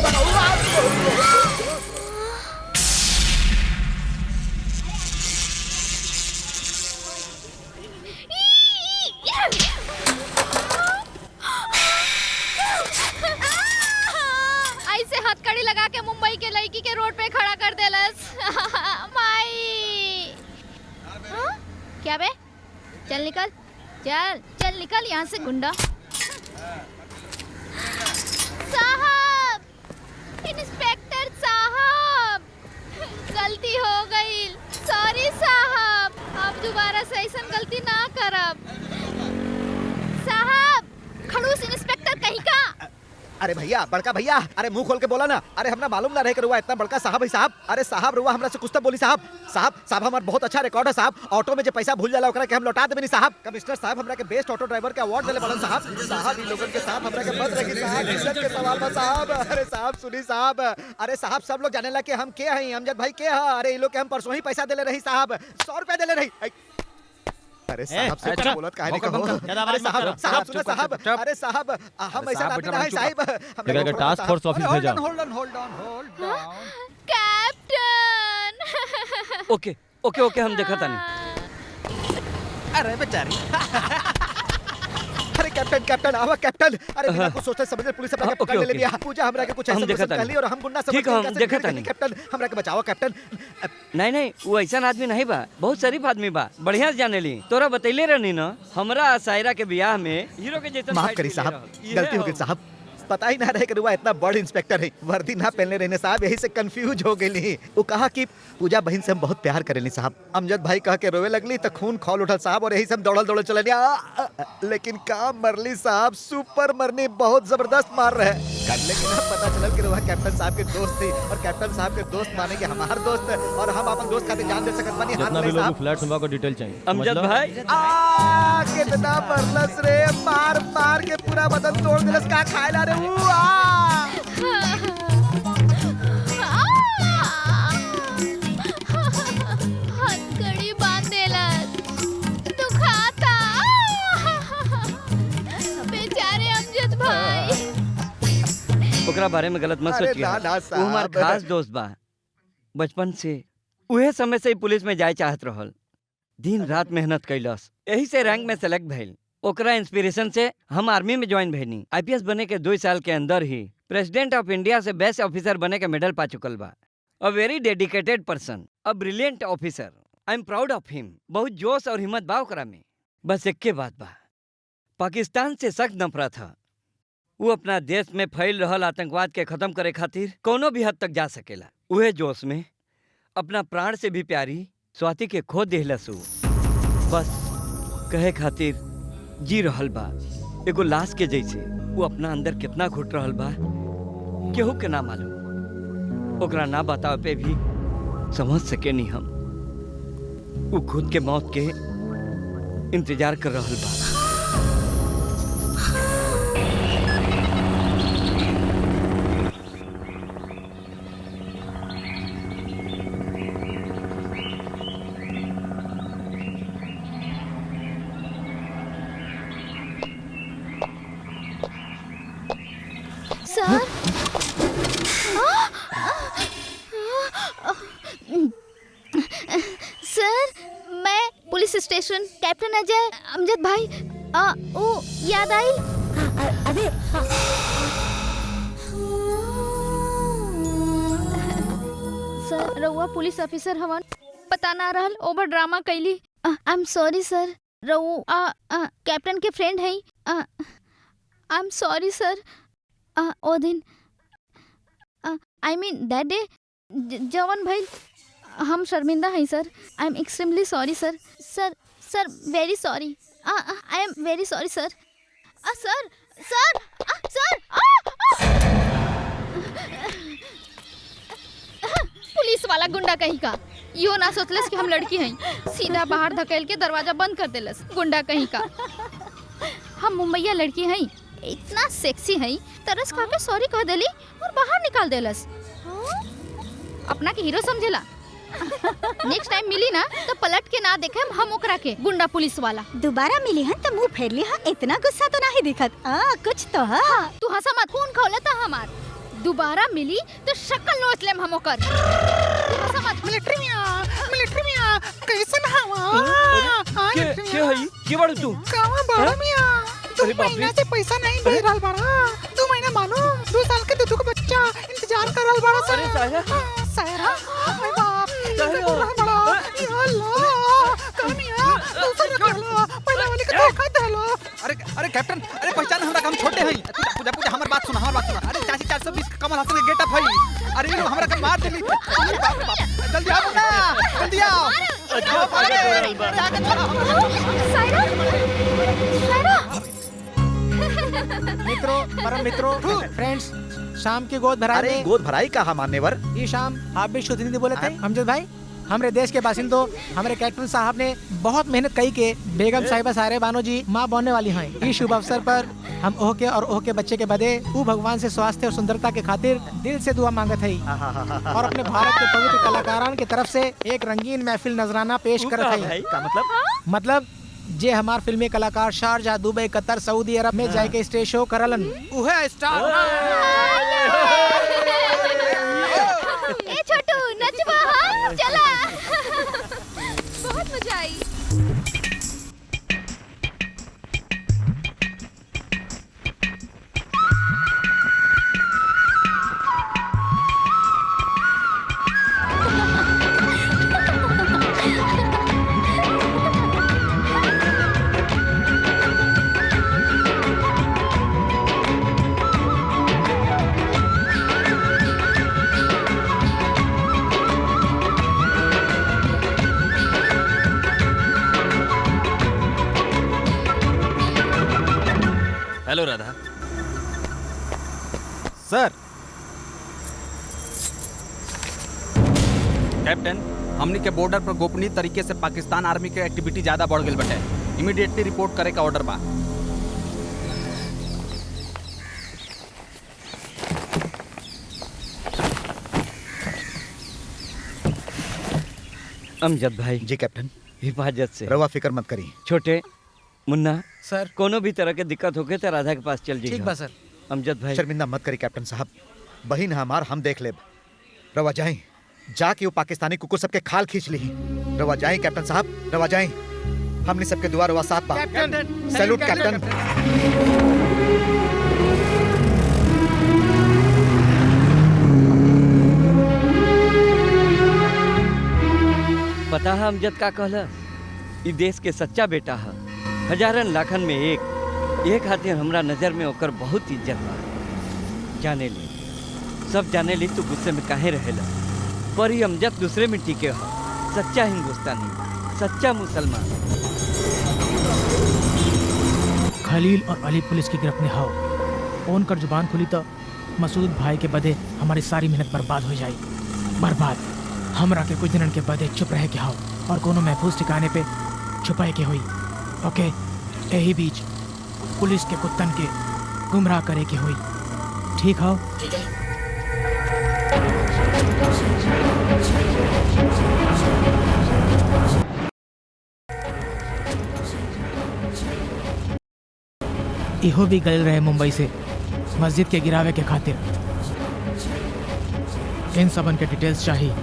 ऐसे हथकड़ी लगा के मुंबई के लड़की के रोड पे खड़ा कर देलस। माई, क्या बे? चल निकल, चल चल निकल यहाँ से गुंडा। साहब, इंस्पेक्टर साहब, गलती हो गई। सॉरी साहब, अब दोबारा से ऐसा गलती ना करब। साहब, खड़ूस इंस्पेक्टर कहीं का। अरे भैया, बड़का भैया, अरे मुंह खोल के बोला ना। अरे हमरा मालूम ना रहे कि रुआ इतना बड़का साहब है साहब। अरे साहब रुआ हमरा से कुछ तो बोली साहब। साहब हमार बहुत अच्छा रिकॉर्ड है साहब। ऑटो में जो पैसा भूल जाला ओकरा के हम लौटा देबे नहीं साहब। कमिश्नर साहब हमरा के बेस्ट ऑटो ड्राइवर के अवार्ड देले बड़न साहब। साहब इन लोगन के साथ हमरा के मत रखी साहब, इज्जत के सवाल बा साहब। अरे साहब सुनी साहब। अरे साहब सब लोग जानेला कि हम के हई, अमजद भाई के ह। अरे इ लोग के हम परसों ही पैसा देले रही साहब, 100 रुपया देले रही। अरे साहब से कुछ बोलत काहे नहीं कहो। अरे साहब सुनो साहब। अरे साहब हम ऐसा आदमी नहीं साहब। तेरा का टास्क फोर्स ऑफिस भेजा। Hold on captain. ओके हम देखा तानी। अरे बेचारी। अरे कैप्टन आवा कैप्टन। अरे बिना कुछ सोचे समझे पुलिस अपना के पकड़ ले लिया। पूजा हमरा के कुछ ऐसा कर ली और हम गुंडा समझ ठीक है, हम देखा तानी। कैप्टन हमरा के बचाओ कैप्टन। नहीं वो ऐसा आदमी नहीं बा, बहुत शरीफ आदमी बा, बढ़िया से जाने ली। तोरा बतैले रहनी ना हमरा सायरा के ब्याह में हीरो के जैसा। माफ करी साहब, गलती हो गई साहब। पता ही ना रहे कि रुआ इतना बड़ इंस्पेक्टर है। वर्दी ना पहनले रहने साहब, यही से कंफ्यूज हो गई। वो कहा कि पूजा बहन से हम बहुत प्यार करेली साहब। अमजद भाई कह के रोवे लगली तो खून खौल उठल साहब और यही से हम दौड़ल चले लेकिन काम मरली साहब, सुपर मरनी, बहुत जबरदस्त मार रहे। लेकिन अब पता चलल कि रुआ कैप्टन साहब के दोस्त थी और कैप्टन साहब के दोस्त माने के हमार दोस्त है और हम अपन दोस्त खातिर जान दे सकत बानी। जितना भी लोग फ्लैट संभा को डिटेल चाहिए। अमजद भाई कितना मरलस रे, मार के पूरा बदन तोड़ दिलस। का खायला रे हथकड़ी बांध देलस, दुखाता। बेचारे अमजद भाई। ओकरा बारे में गलत मत सोचिए, वो हमार खास दोस्त बा बचपन से। उहे समय से ही पुलिस में जाए चाहत रहल, दिन रात मेहनत कैलस, यही से रैंक में सेलेक्ट भइल। ओकरा इंस्पिरेशन से हम आर्मी में ज्वाइन भइनी। आईपीएस बने के 2 साल के अंदर ही प्रेसिडेंट ऑफ इंडिया से बेस्ट ऑफिसर बने के मेडल पा चुकल बा। A very dedicated person, a brilliant officer. I am proud of him. बहुत जोश और हिम्मत बा ओकरा में। बस एक के बात बा, पाकिस्तान से सख्त नफरत है। वो अपना देश में फैल रहल आतंकवाद के खत्म करे खातिर कोनो भी हद तक जा सकेला। उहे जोश में अपना प्राण से भी प्यारी स्वाति के खो देहलस। बस कहे खातिर जी रहल बा, एगो लाश के जैसे। वो अपना अंदर कितना घुट रहल बा केहू के ना मालूम। ओकरा ना बतावे पे भी समझ सके नहीं हम। वो खुद के मौत के इंतजार कर रहल बा। सर मैं police station captain Ajay Amjad भाई ओ याद आई। अरे सर रउआ पुलिस ऑफिसर हवन, पता ना रहल, ओवर ड्रामा कैली। आई एम सॉरी सर। रउआ कैप्टन के फ्रेंड है। आई एम सॉरी सर। ओ दिन आई मीन दैट डे जवन भाई हम शर्मिंदा हैं sir. I am extremely sorry sir. Sir very sorry. I am very sorry sir. Sir sir sir police वाला गुंडा कहीं का यो ना सोचलस कि हम लड़की हैं, सीधा बाहर धकेल के दरवाजा बंद कर देलस। गुंडा कहीं का। हम मुंबईया लड़की हैं, इतना सेक्सी हैं, तरस खा के सॉरी कह देली और बाहर निकाल देलस। अपना के हीरो समझेला। नेक्स्ट टाइम मिली ना तो पलट के ना देखे हम ओकरा के गुंडा पुलिस वाला। दोबारा मिली हन तो मुंह फेर ली। इतना गुस्सा तो नहीं दिखत। कुछ तो है। तू हंसा मत, खून खौलता हमार। दोबारा मिली तो शक्ल नोच लेम हम ओकर। मिलिट्री मिया कैसन हवा? के हई? के बड़ तू? कावा बड़ा मिया? 2 महीना से पैसा नहीं दे रहल बड़ा। 2 महीना मालूम, 2 साल के दूध का बच्चा इंतजार कर रहल बड़ा। अरे सायरा ओए बाप, बड़ा या अल्लाह कामिया दूसरा कर लो, पहले वाले के धोखा दे लो। अरे कैप्टन, अरे पहचान हमरा हम छोटे हैं। पूजा हमर बात सुना। अरे चाची 420 का कमल हसन के गेटअप है। अरे ये हमरा के मार देली। अरे बाप रे बाप, जल्दी आओ ना, जल्दी आओ। सायरा सायरा परम मित्रों, फ्रेंड्स, शाम की गोद भराई अरे में गोद भराई कहा मान्यवर? ये शाम आप भी शुद्ध निधि बोले थे अमजद भाई। हमारे देश के बासिंदों, हमारे कैप्टन साहब ने बहुत मेहनत कई के बेगम साहिबा सारे बानो जी माँ बनने वाली हैं। इस शुभ अवसर पर हम ओह के और ओह के बच्चे के बदे वो भगवान से स्वास्थ्य और सुंदरता के खातिर दिल से दुआ मांगत है और अपने भारत के पवित्र कलाकारों की तरफ से एक रंगीन महफिल नजराना पेश करत है। का मतलब जे हमार फिल्मी कलाकार शारजाह, दुबई, कतर, सऊदी अरब में जाके स्टेज शो करलन उहे स्टार। ए छोटू नचवा हाँ चला। बहुत मजा आई। हेलो राधा। सर। कैप्टन, हमनी के बॉर्डर पर गोपनीय तरीके से पाकिस्तान आर्मी के एक्टिविटी ज्यादा बढ़ गई बटे। इमीडिएटली रिपोर्ट करे का ऑर्डर बा। अमजद भाई। जी कैप्टन। हिफाजत से रवा फिक्र मत करी। छोटे मुन्ना सर, कोनो भी तरह के दिक्कत होके तो राधा के पास चल जाइए। ठीक बा सर। अमजद भाई शर्मिंदा मत करी कैप्टन साहब, बहिन हमार हम देख लेब। रवा जाए जाके वो पाकिस्तानी कुकुर सबके खाल खींच ली। रवा जाए कैप्टन साहब, रवा जाए। हमने सबके दुआ रवा साथ पा। Salute captain. पता है अमजद का कहला? ई देश के सच्चा बेटा है। हजारन लाखन में एक खातिर हमरा नजर में ओकर बहुत इज्जत बा। जाने ली, सब जाने ली तू गुस्से में काहे रहेला, पर ये अमजद दूसरे मिट्टी के हो। सच्चा हिंदुस्तानी, सच्चा मुसलमान। खलील और अली पुलिस की गिरफ्त में हो। फोन कर जुबान खुली तो मसूद भाई के बदे हमारी सारी मेहनत बर्बाद हो जाए। बर्बाद हमरा के कुछ दिनन के बदे चुप रहे के हो और कोनो महफूज ठिकाने पे छुपाए के हुई। ओके, यही बीच पुलिस के कुत्तन के गुमराह करे के हुई। ठीक हो? इहो भी गल रहे मुंबई से मस्जिद के गिरावे के खातिर। इन सबन के डिटेल्स चाहिए।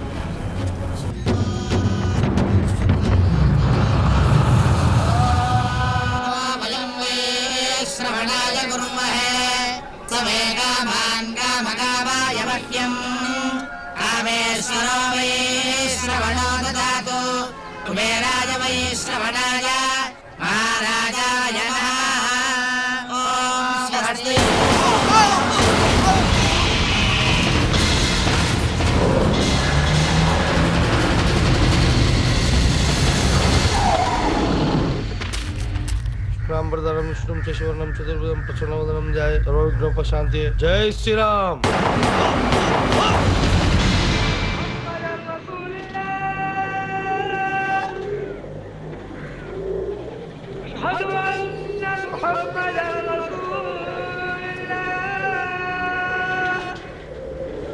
रामवरदानम विष्णुम चतुर्वर्णम चतुर्भुजम प्रसन्नवदनम जय सर्वविघ्नोपशांति शांति। जय श्री राम।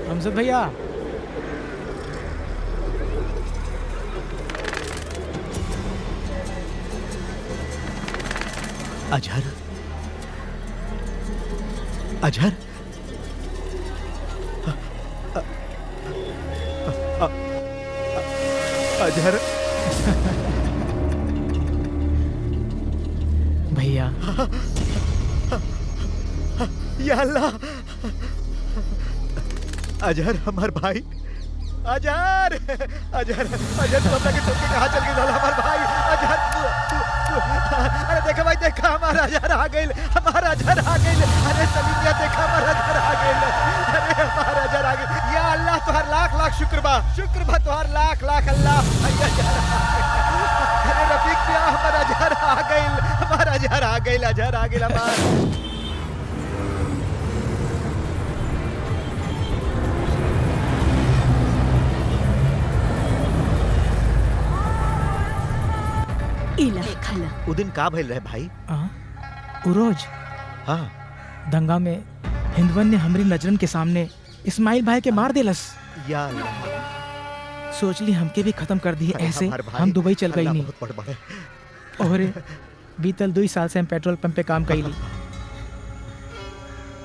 हमसे भैया अजहर, अजहर, अजहर। भैया या अल्लाह, अजहर हमार भाई। अजहर, अजहर, अजहर तू अपना के छोड़ के कहाँ चल गई हमार भाई? अजहर अरे देखा भाई, देखा हमारा अजहर आ गई, हमारा अजहर आ गई। अरे सलीमिया देखा हमारा अजहर आ गई। अरे हमारा अजहर आ गई। या अल्लाह तुहार लाख लाख शुक्र बा, शुक्र बा तुहार लाख लाख अल्लाह। अरे रफीक भैया, हमारा अजहर आ गई, हमारा अजहर आ गई, अजहर आ गई हमारा। इला खाला। उ दिन का भइल रहे भाई? उरोज हाँ दंगा में हिंदवन ने हमरी नजरन के सामने इस्माइल भाई के मार देलस। या अल्लाह। सोच ली हमके भी खत्म कर दिए अरे ऐसे हमार भाई, हम दुबई चल गई अल्लाह नहीं। बहुत बड़ ओहरे बीतल 2 साल से हम पेट्रोल पंप पे काम कईली।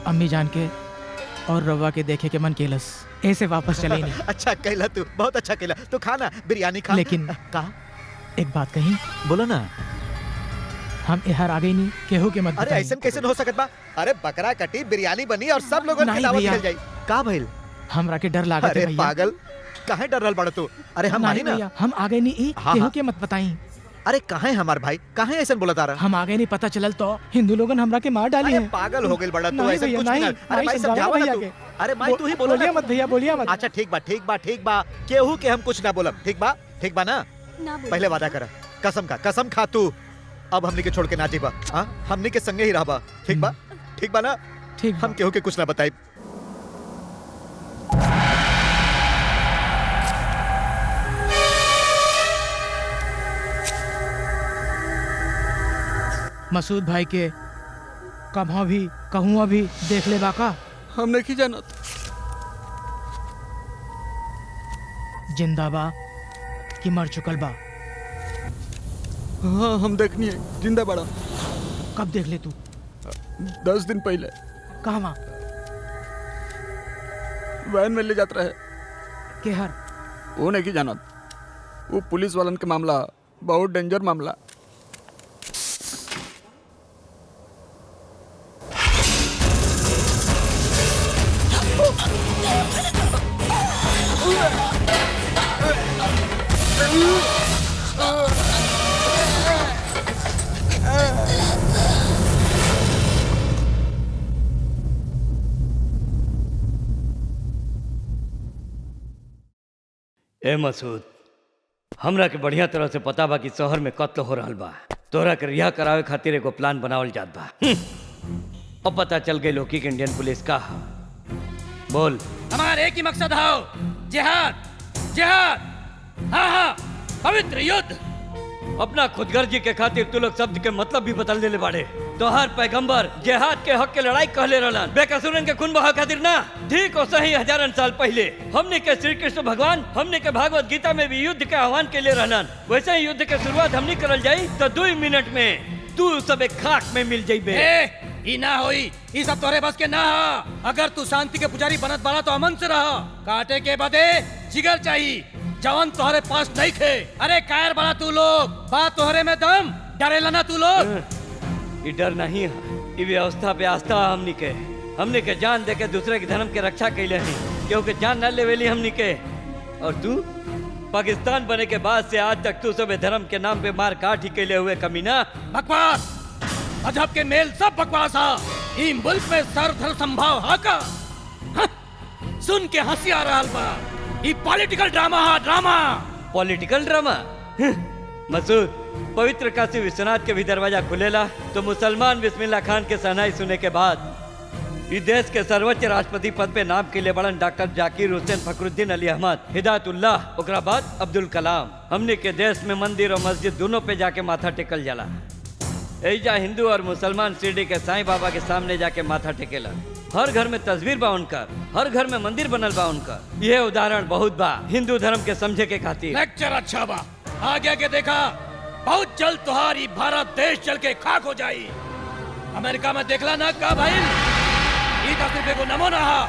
अम्मी जान के और रवा के देखे के मन केलस ऐसे वापस चले नहीं। अच्छा कहला तू, बहुत अच्छा कहला। तो खाना बिरयानी खा। लेकिन का एक बात कही, बोलो ना। हम यहाँ आ गई नहीं केहू के मत अरे बताई। ऐसा कैसे हो सकत बा? अरे बकरा कटी, बिरयानी बनी और सब लोगों की नहीं दावत भैया। मिल जाई। का भइल? हमरा के डर लागत अरे है भैया। पागल, काहे डर रहल बड़ा तू? अरे हम मानी नहीं ना। भैया, हम आ गए नहीं हाँ, केहू हाँ। के मत बताई। अरे काहे हमार भाई, काहे ऐसा बोला तारा? हम आ गए नहीं पता चलल तो हिंदू लोगन हमरा के मार डाली अरे है। पागल हो गइल बड़ा तू, नहीं ऐसा भैया, कुछ भी नहीं, ना। अरे नहीं भाई समझाओ समझावा ना भैया तू। के। अरे भाई तू ही बोलो बोलिए ना। मत भैया, बोलिए मत। अच्छा ठीक बा, ठीक बा, ठीक बा। केहू के हम कुछ ना बोलब। ठीक बा, ठीक बा ना? ना बोलो। पहले वादा करा, कसम का, कसम खा तू। अब हमनी के छोड़ के ना जीबा। हां हमनी के संगे ही रहबा। ठीक बा, ठीक बा ना? ठीक हम केहू के कुछ ना बताई। मसूद भाई के कभी भी कहूँ भी देख ले बाका। हम नहीं जानत। जिंदा बा कि मर चुकल बा? हाँ हम देखनी है, जिंदा बड़ा। कब देख ले तू? 10 दिन पहले। कहाँ? वैन में ले जात रहे। केहर? वो नहीं जानत। वो पुलिस वालन के मामला, बहुत डेंजर मामला। ए मसूद, हमरा के बढ़िया तरह से पता बा कि शहर में कत्ल हो रहल बा। तोहरा के रिहा करावे खातिर एगो प्लान बनावल जात बा। अब पता चल गई लोकी के इंडियन पुलिस का हा। बोल। हमारा एक ही मकसद है, जिहाद, जिहाद। हाँ हाँ, पवित्र युद्ध। अपना खुदगर्जी के खातिर तू लोग शब्द के मतलब भी बदल देले बाड़े। तोहार पैगंबर जिहाद के हक के लड़ाई कहले रहलन, बेकसूरन के खून बहा खातिर ना। ठीक हो सही हजारन साल पहले हमने के श्री कृष्ण भगवान हमने के भागवत गीता में भी युद्ध के आह्वान के लिए रहलन। वैसे ही युद्ध के शुरुआत हमने करल जाई तो 2 मिनट में तू सब एक खाक में मिल जाइबे। ई ना होई, ई सब तोरे बस के ना हा। अगर तू शांति के पुजारी बनत बाला तो अमन से रहा। काटे के बदे जिगर चाहिए, जवन तोहरे पास नहीं खे। अरे कायर बड़ा तू लोग, बात तोहरे में दम, डरेला ना तू लोग। ये डर नहीं है, ये व्यवस्था पे आस्था है। हमने के जान दे के दूसरे के धर्म के रक्षा कैले हैं, क्योंकि जान न लेवेली हमने के। और तू पाकिस्तान बने के बाद से आज तक तू सब धर्म के नाम पे मार काट ही कैले हुए कमीना। बकवास, मजहब के मेल सब बकवास हा। ई मुल्क में सर्वधर्म संभाव हा का? सुन के हंसी आ रहा बा। ई पॉलिटिकल ड्रामा हा, ड्रामा। पॉलिटिकल ड्रामा? मसूद, पवित्र काशी विश्वनाथ के भी दरवाजा खुलेला तो मुसलमान बिस्मिल्लाह खान के शहनाई सुने के बाद इस देश के सर्वोच्च राष्ट्रपति पद पे नाम के लिए बड़न डॉक्टर जाकिर हुसैन फखरुद्दीन अली अहमद हिदायतुल्लाह, ओकरा बाद अब्दुल कलाम। हमने के देश में मंदिर और मस्जिद दोनों पे जाके माथा टेकल जाला। ऐजा हिंदू और मुसलमान शिरडी के साईं बाबा के सामने जाके माथा टेकेला। हर घर में तस्वीर बा उनकर, हर घर में मंदिर बनल बा उनकर। यह उदाहरण बहुत बा हिंदू धर्म के समझे के खातिर। लेक्चर अच्छा बा, आगे आगे देखा। बहुत जल्द तुम्हारी भारत देश चल के खाक हो जाई। अमेरिका में देखला ना का भाई, ई तो सिर्फ एगो नमूना हा।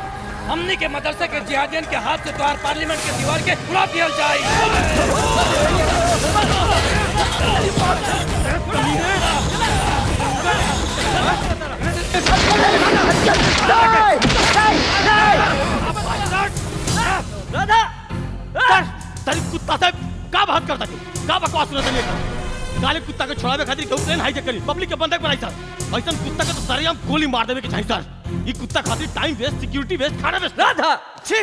हमनी के मदरसे के जिहादियन के हाथ से तुम्हार पार्लियामेंट के दीवार के उड़ा दिया राधा, कुत्ता साहब का बात करता का बकवास सुनता काले कुत्ता के छोड़ावे खातिर केहू प्लेन हाईजैक करी, पब्लिक के बंधक बनाई सर। ऐसा कुत्ता के तो सरेआम गोली मार देवे के चाहिए सर। ये कुत्ता खातिर टाइम वेस्ट, सिक्योरिटी वेस्ट, खाना वेस्ट। राधा, छी।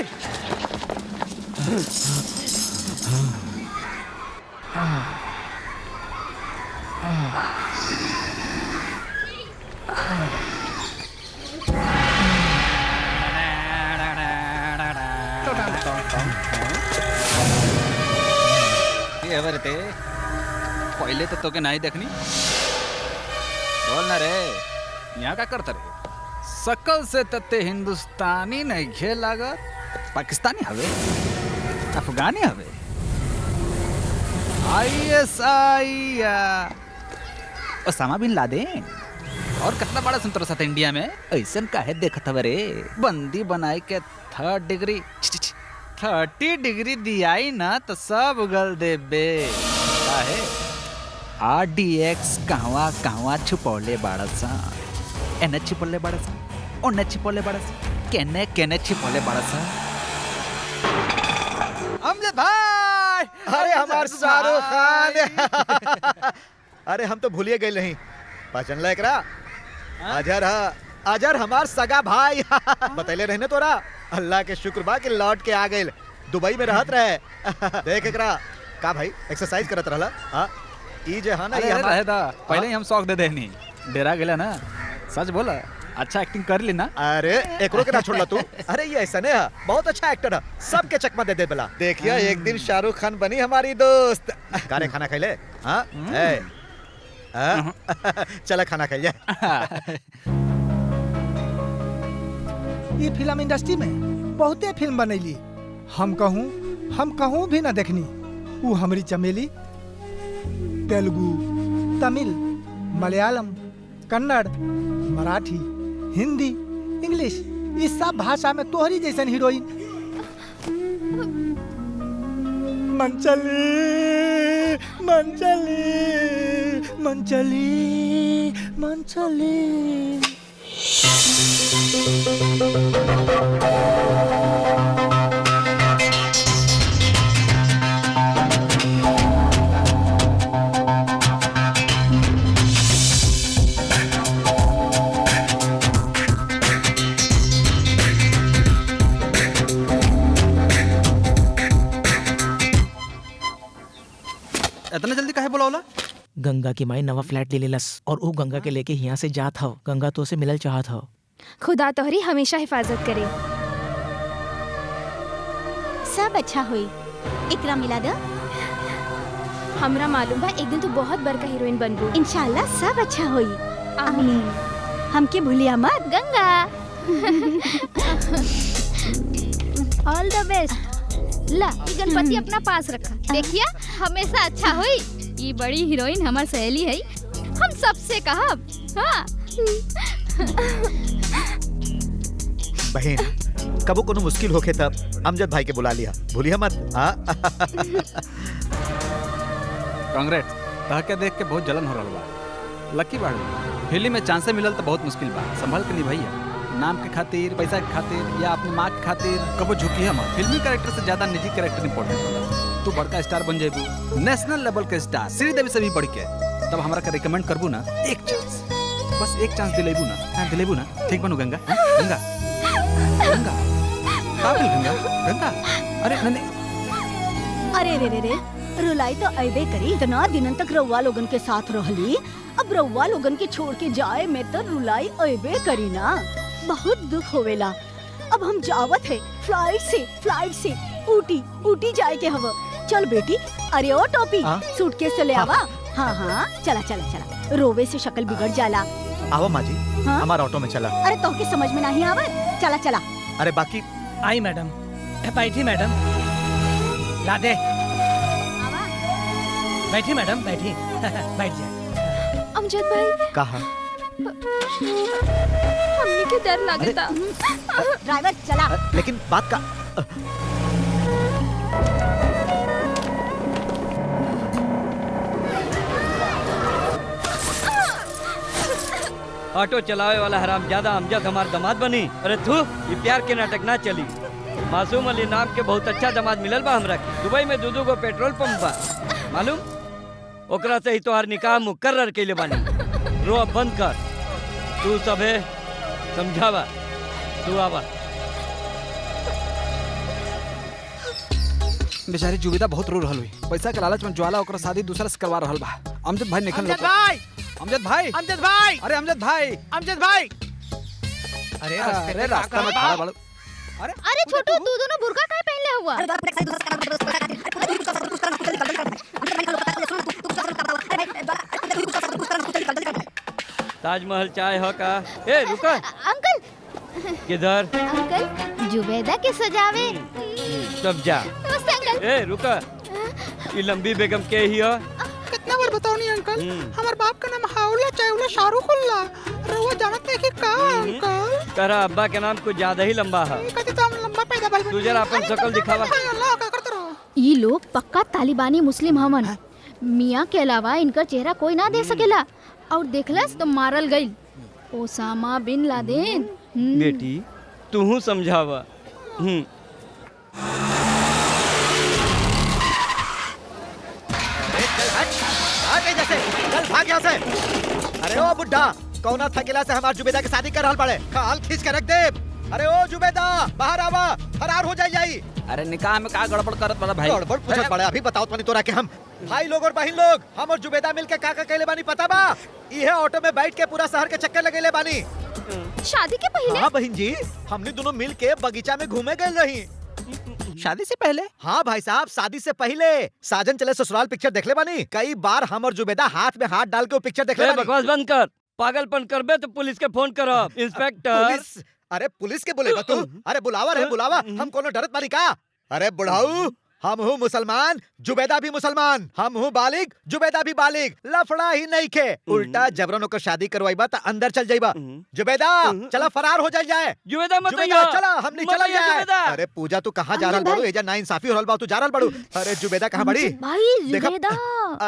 ఎవరితే पहले तो तोके नहीं देखनी। बोल ना रे, यहाँ का करता रे? सकल से तते हिंदुस्तानी नहीं खे लागत, पाकिस्तानी हवे, अफगानी हवे, ISI ओसामा बिन लादेन और कितना बड़ा संतोष साथ इंडिया में ऐसा काहे देखत हवे रे? बंदी बनाई के 3rd डिग्री 30 डिग्री दियाई ना तो सब उगल देबे। काहे RDX कहवा कहवा छुपौले बाड़सा, एने छुपौले बाड़सा, ओने छुपौले बाड़सा, केने केने छुपौले बाड़सा। अमजद भाई, अरे हमार शाहरुख खान अरे हम तो भूलिए गए नहीं पहचान ला एकरा। अजहर हमार सगा भाई बतैले रहने तोरा। अल्लाह के शुक्र बा कि लौट के आ गए, दुबई में रहत रहे। देख एकरा का भाई एक्सरसाइज करत रहला। हां ई जे हां ना ये रहे दा पहले ही हम शौक दे देनी, डेरा गेला ना। सच बोला, अच्छा एक्टिंग कर ली ना। अरे एकरो के ना छोड़ला तू। अरे ये ऐसा नहीं है, बहुत अच्छा एक्टर है, सबके चकमा दे दे बला। देखिए एक दिन शाहरुख खान बनी हमारी दोस्त। कारे खाना खाइले? हाँ चला खाना खाइए। ये फिल्म इंडस्ट्री में बहुते फिल्म बनैली, हम कहूँ भी ना देखनी। वो हमारी चमेली तेलुगु, तमिल, मलयालम, कन्नड़, मराठी, हिंदी, इंग्लिश, इस सब भाषा में तोहरी जैसन हीरोइन मंचली मंचली मंचली मंचली। इतना जल्दी काहे बोलावला? गंगा की माई नवा फ्लैट ले लेलस और वो गंगा के लेके यहाँ से जात हव। गंगा तो से मिलल चाहत हव। खुदा तोहरी हमेशा हिफाजत करे। सब अच्छा हुई। इकरा मिला दो। हमरा मालूम बा एक दिन तू बहुत बड़का हीरोइन बनबू। इंशाल्लाह सब अच्छा हुई। आमीन। हमके भूलिया मत गंगा। ऑल द बेस्ट। ला गणपति अपना पास रखा, देखिया हमेशा अच्छा हुई। ये बड़ी हीरोइन हमार सहेली है, हम सबसे कहब। हाँ बहन कबो कोनो मुश्किल होखे तब अमजद भाई के बुला लिया, भूलिया मत। कांग्रेस तह के देख के बहुत जलन हो रहा बा। लकी बाड़ू फिल्म में चांसे मिलल तो बहुत मुश्किल बा, संभल के निभाइया। नाम के खातिर, पैसा के खातिर या अपनी माँ के खातिर कबो झुकी है मत। फिल्मी कैरेक्टर से ज्यादा निजी कैरेक्टर इंपॉर्टेंट होला। तू बड़का स्टार बन जेबू, नेशनल लेवल के स्टार, श्रीदेवी से भी बढ़ के, तब हमरा के रिकमेंड करबू ना। एक चांस, बस एक चांस दिलेबू ना। हाँ दिलेबू ना, ठीक बनू गंगा। गंगा गंगा काबिल गंगा गंगा। अरे नहीं अरे रे रे रे रुलाई तो अबे करी। इतना दिनन तक रउआ लोगन के साथ रहली, अब रउआ लोगन के छोड़ के जाए में तो रुलाई अबे करी ना। बहुत दुख होवेला। अब हम जावत है फ्लाइट से ऊटी जाए के हवा। चल बेटी। अरे ओ टोपी सूटकेस से ले आवा। हाँ चला रोवे से शक्ल बिगड़ जाला। आओ माँ जी, हमारा ऑटो में चला। अरे तो के समझ में नहीं आवत, चला। अरे बाकी आई मैडम, बैठी मैडम, लादे बैठी मैडम, बैठी बैठ जाए। अमजद भाई कहा हमने के डर लगता। ड्राइवर चला। लेकिन बात का ऑटो चलावे वाला हरामजादा अमजद हमार दामाद बनी। अरे तू ये प्यार के नाटक ना चली। मासूम अली नाम के बहुत अच्छा दामाद मिलल बा हमरा के। दुबई में 2 गो पेट्रोल पंप बा मालूम। ओकरा से ही तोहार निकाह मुकर्रर कइले बानी। रो अब बंद कर। तू सबे समझावा, तू आवा। बेचारी जुबिदा बहुत रो रहल हुई। पैसा के लालच में ज्वाला ओकरा शादी दूसरा से करवा रहल बा। अमजद भाई निकल। अमजद भाई अरे अमजद भाई अरे रास्ता में खड़ा बाड़ू। अरे छोटू तू दोनों बुर्का काहे पहनले हुआ? ताजमहल चाय हो का? ए रुका, अंकल किधर? अंकल जुबैदा के सजावे। तब जा। नमस्ते अंकल। ए रुका, ये लंबी बेगम के ही हो? कितना बार बताओ नहीं अंकल, हमार बाप का नाम हाउला चावला शाहरुखुल्ला। रहुआ जानत नहीं कि का अंकल? तेरा अब्बा के नाम कुछ ज्यादा ही लंबा है। कहते तो हम लंबा पैदा भइल। तू जरा अपन शक्ल दिखावा। अल्लाह का करत रहो। ये लोग पक्का तालिबानी मुस्लिम हमन। मियाँ के अलावा इनका चेहरा कोई ना दे सकेला, और देखलस तो मारल गई। Osama bin Laden. बेटी तू समझावा। चल भाग यहाँ से। अरे ओ बुड्ढा, कौना थकेला से हमार जुबेदा की शादी कर रहल बड़े? खाल खींच के रख दे। अरे ओ जुबेदा, बाहर आवा, फरार हो जाई। अरे निकाह में का गड़बड़ करत बड़ा भाई? गड़बड़ पूछत बड़े, अभी बताओ तनी तोरा के हम भाई लोग और बहन लोग, हम और जुबेदा मिलके का कहले बानी पता बा? इहे ऑटो में बैठ के पूरा शहर के चक्कर लगेले बानी। शादी के पहले? हाँ बहन जी, हमने दोनों मिल के बगीचा में घूमे गए रही। शादी से पहले? हाँ भाई साहब, शादी से पहले। साजन चले ससुराल पिक्चर देख ले बानी। कई बार हम और जुबेदा हाथ में हाथ डाल के वो पिक्चर देख ले बानी। बकवास बंद कर, पागलपन करबे तो पुलिस के फोन करो। इंस्पेक्टर। पुलिस? अरे पुलिस के बोले तू? अरे बुलावा रे बुलावा, हम कोनो डरत बानी का? अरे बुढ़ाऊ, हम हूँ मुसलमान, जुबेदा भी मुसलमान। हम हूँ बालिग, जुबेदा भी बालिग। लफड़ा ही नहीं खे। उल्टा जबरन होकर शादी करवाईबा तो अंदर चल जाइबा। जुबेदा चला, फरार हो जाए। जुबेदा मत जुबेदा आइयो। चला, हम नहीं मत चला आइयो जाए। जुबेदा। अरे पूजा तू कहाँ जा रहल बाड़ू? एजा नाइंसाफी हो रहल बा, तू जा रहल बाड़ू। अरे जुबेदा कहाँ बड़ी? भाई देखा? जुबेदा।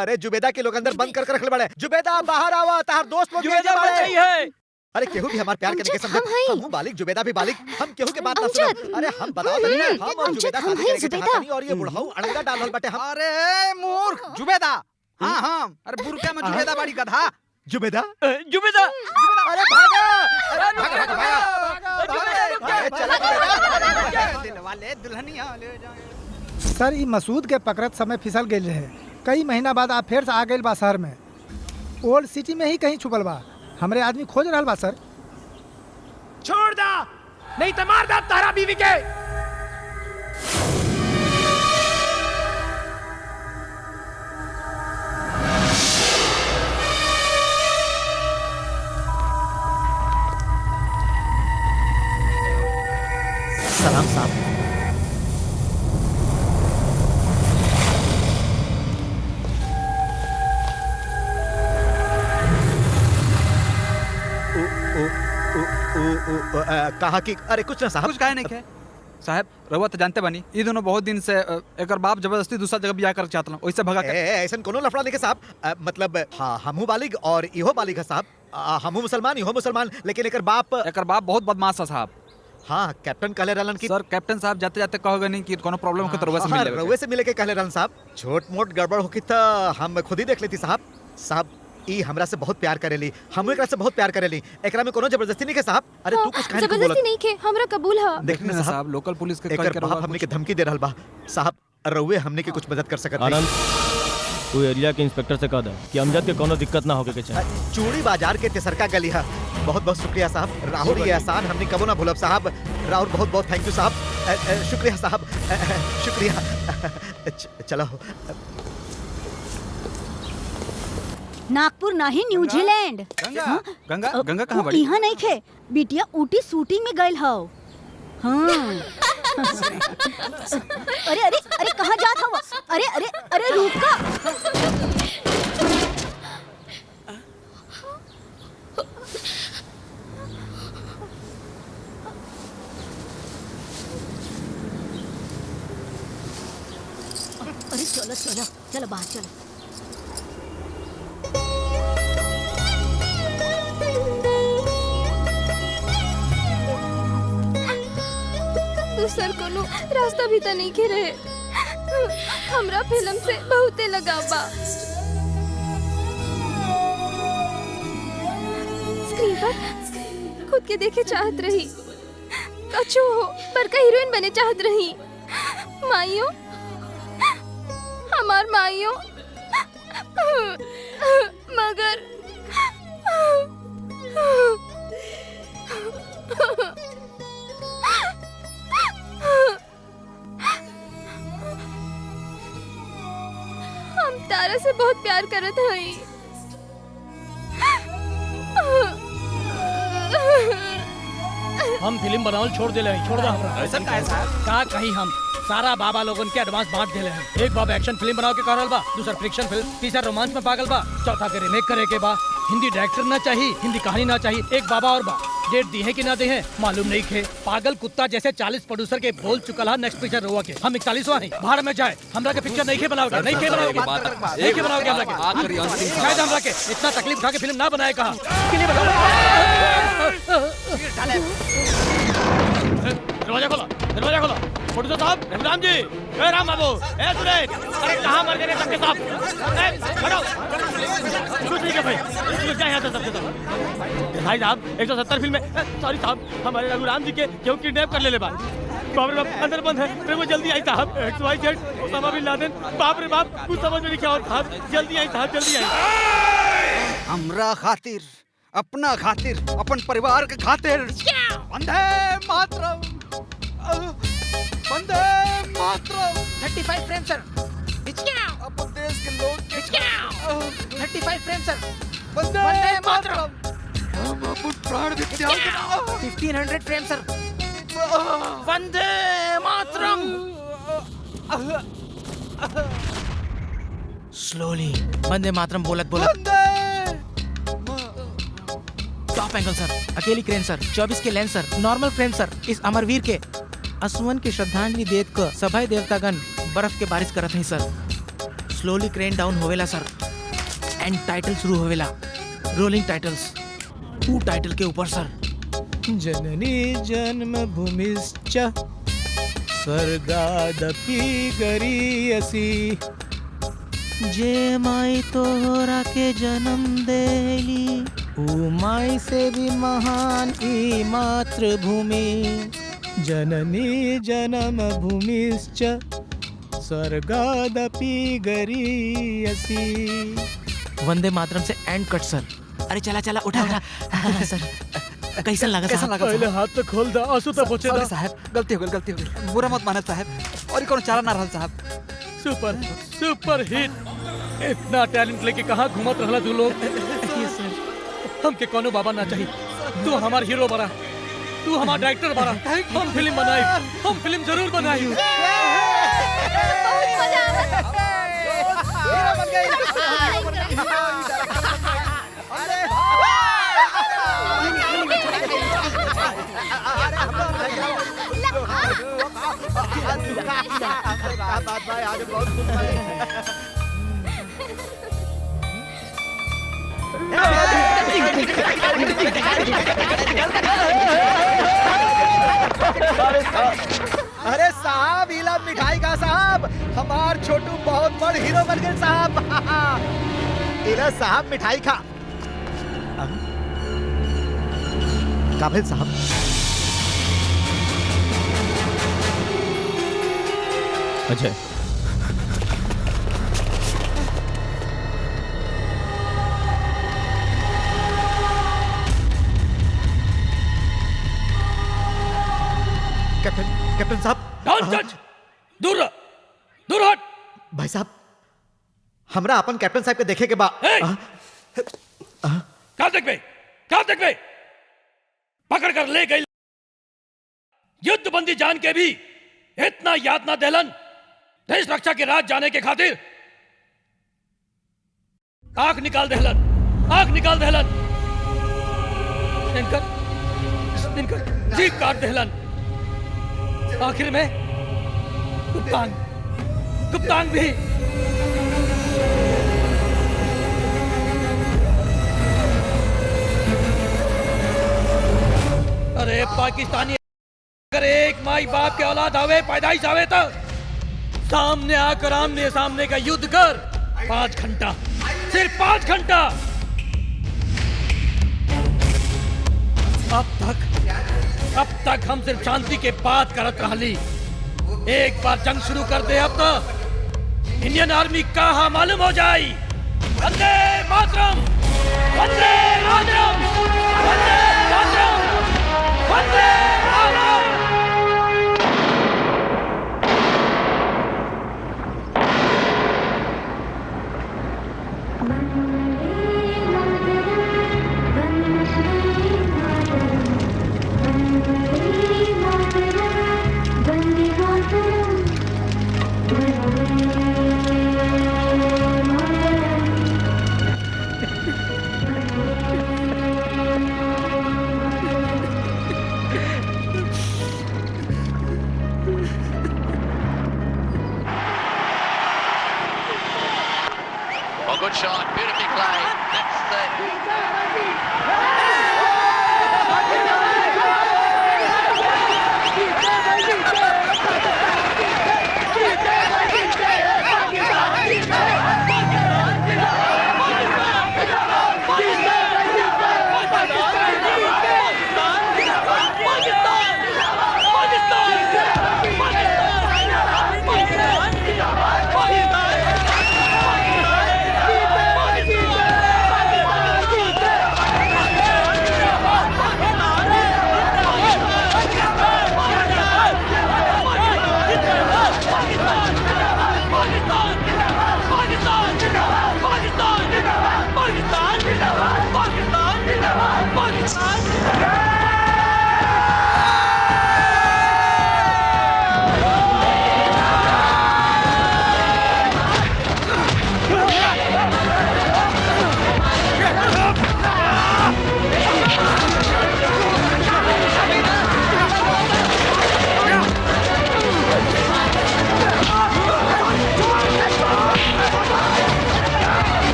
अरे जुबेदा के लोग अंदर बंद कर रखले बड़े। जुबेदा बाहर आवा, तार दोस्त लोग जुबेदा बड़े। मत आइयो। अरे केहू भी हमार प्यार करने के समझ। हम हूँ बालिग, जुबेदा भी बालिग। हम केहू के बात ना सुन। अरे हम बताओ तनी ना, हम और जुबेदा शादी करके चाहत नहीं, और ये बुढ़ाऊ अड़ंगा डाल रहल बाटे। हम अरे मूर्ख जुबेदा। हाँ हाँ, अरे बुरका में जुबेदा बड़ी गधा। जुबेदा जुबेदा। अरे भागा, अरे भागा। दिलवाले दुल्हनिया ले जाए। सर ई मसूद के पकड़त समय फिसल गए रहे। कई महीना बाद आप फिर से आ गए बा शहर में। ओल्ड सिटी में ही कहीं छुपल बा। हमरे आदमी खोज रहल बा सर। छोड़ दा, नहीं तो मार दा तारा बीवी के। सलाम साहब। कहा कि अरे कुछ ना साहब, कुछ काहे नहीं खे साहब। रउआ तो जानते बानी, ये दोनों बहुत दिन से एकर बाप जबरदस्ती दूसरा जगह बियाह कर चाहत ओइसे भगा के। ऐसा कोनो लफड़ा नहीं के साहब। मतलब हाँ, हमहू बालिग और इहो बालिग है साहब। हमहू मुसलमान, इहो मुसलमान, लेकिन एकर बाप बहुत बदमाश है साहब। हाँ, कैप्टन कहले रहलन कि सर कैप्टन साहब जाते जाते कहोगे नहीं कि कोनो प्रॉब्लम हो तो रउआ से मिल लेवे। रउआ से मिले के कहले रहलन साहब। छोट मोट गड़बड़ होखी त हम खुद ही देख लेती साहब। साहब ई हमरा से बहुत प्यार करेली, हम एकरा से बहुत प्यार करेली। एकरा में कोनो जबरदस्ती नहीं के साहब। अरे तू कुछ कहने को बोलत जबरदस्ती नहीं के, हमरा कबूल है। देखने ना साहब, लोकल पुलिस के एकर बाप हमने के धमकी दे रहल बा साहब। रउए हमने के कुछ मदद कर सकत आनंद, तू एरिया के इंस्पेक्टर से कह दे कि अमजद के कोनो दिक्कत ना होके के चाहिए। चूड़ी बाजार के तेसरका गली है। बहुत बहुत शुक्रिया साहब। राहुल ये एहसान हमने कबो ना भूलब साहब। राहुल बहुत बहुत थैंक यू साहब। शुक्रिया साहब, शुक्रिया। चलो नागपुर नहीं, न्यूजीलैंड। गंगा गंगा कहाँ बड़ी? यहाँ नहीं खे बिटिया, ऊटी शूटिंग में गइल हो। हाँ। अरे अरे अरे कहाँ जात हो? अरे अरे अरे रूपका। अरे चलो चलो चलो बाहर चलो। दूसर कोनो रास्ता भी तो नहीं घेरे। हमरा फिल्म से बहुते लगाव बा। स्क्रीन पर खुद के देखे चाहत रही, कछु हो बड़का हीरोइन बने चाहत रही। माइयो, हमार माइयो, मगर हम तारा से बहुत प्यार करत हई। हम फिल्म बनावल छोड़ देले हैं, छोड़ दो हमरा। ऐसा का है साहब? का कहीं हम सारा बाबा लोगन के एडवांस बांट देले हैं। एक बाबा एक्शन फिल्म बनाओ के करल बा, दूसरा फ्रिक्शन फिल्म, तीसरा रोमांस में पागल बा, चौथा के रिमेक करे के बा। हिंदी डायरेक्टर ना चाहिए, हिंदी कहानी ना चाहिए, एक बाबा और बा। डेट दी है कि ना दे है मालूम नहीं खे। पागल कुत्ता जैसे 40 प्रोड्यूसर के बोल चुकल है नेक्स्ट पिक्चर रोवा के। हम 41वां हैं, भाड़ में जाए। हमरा के पिक्चर नहीं के बनाओगे, नहीं के बनाओगे, नहीं के बनाओगे हमरा के। शायद हमरा के इतना तकलीफ उठा के फिल्म ना बनाए कहा कि नहीं दरवाजा खोलो, दरवाजा खोलो। प्रोड्यूसर साहब, रघुराम जी, ए राम बाबू, ए सुरेश, अरे कहाँ मर गए सबके साहब? हटो, कुछ नहीं कर भाई, क्या यहाँ से सबके साहब? भाई साहब 170 फिल्म में, सॉरी साहब, हमारे रघुराम जी के क्यों किडनैप कर ले बात? बाप रे बाप, अंदर बंद है, फिर वो जल्दी आई साहब। XYZ, ओसामा बिन लादेन, बाप रे बाप, कुछ समझ में नहीं क्या होता साहब, जल्दी आई साहब, जल्दी आई। हमरा खातिर, अपना खातिर, अपन परिवार के खातिर वंदे मातरम, वंदे मातरम। 35 फ्रेम सर। अपन देश के लोग के 35 फ्रेम सर। वंदे मातरम। हम अपन प्राण भी त्याग देना। 1500 फ्रेम सर। वंदे मातरम। स्लोली वंदे मातरम बोलत बोलत। टॉप एंगल सर, अकेली क्रेन सर, 24 के लेंस सर, नॉर्मल फ्रेम सर। इस अमरवीर के असुवन की श्रद्धांजलि देत क सभा देवतागण बर्फ के बारिश करत हैं सर। स्लोली क्रेन डाउन होवेला सर, एंड टाइटल शुरू होवेला, रोलिंग टाइटल्स। टू टाइटल के ऊपर सर जननी जन्मभूमिश्च स्वर्गादपि गरीयसी। जे माई तोहरा के जन्म देली, ऊ माई से भी महान ई मातृभूमि। जननी जन्म भूमिश्च स्वर्गादपि गरीयसी। वंदे मातरम से एंड कट सर। अरे चला चला उठा उठा सर। कैसा लगा साहब? पहले हाथ तो खोल दा, आंसू तो पोंछे दा। साहब गलती हो गई, बुरा मत मानत साहब, और कोनो चारा ना रहल साहब। Super super hit. इतना टैलेंट लेके कहाँ घूमत रहला तू लोग? हमके कोनो बाबा ना चाहिए, तू हमार हीरो बना, तू हमार डायरेक्टर बना। हम फिल्म बनाई, हम फिल्म जरूर बनाई। अरे साहब, इला मिठाई का साहब, हमार छोटू बहुत बड़ हीरो बन गए साहब। इला साहब मिठाई खा। काबिल साहब, अजय कैप्टन साहब, डोंट टच, दूर रह, दूर हट। भाई साहब, हमरा अपन कैप्टन साहब के देखे के बाद क्या देखबे, क्या देखबे? पकड़ कर ले गई, युद्ध बंदी जान के भी इतना यातना देलन देश रक्षा के राज जाने के खातिर। आंख निकाल देहलन, आंख निकाल देहलन, इनकर जीभ काट देहलन। आखिर में गुप्तांग, गुप्तांग भी। अरे पाकिस्तानी, अगर एक माई बाप के औलाद आवे, पैदाइश आवे तो सामने आकर आमने सामने का युद्ध कर। 5 घंटा, सिर्फ 5 घंटा। अब तक हम सिर्फ शांति के बात करत रहली। एक बार जंग शुरू कर दे अब तो इंडियन आर्मी कहाँ मालूम हो जाए। Vande Mataram, Vande Mataram, Vande Mataram, Vande Mataram. Oh, good shot, beautifully played.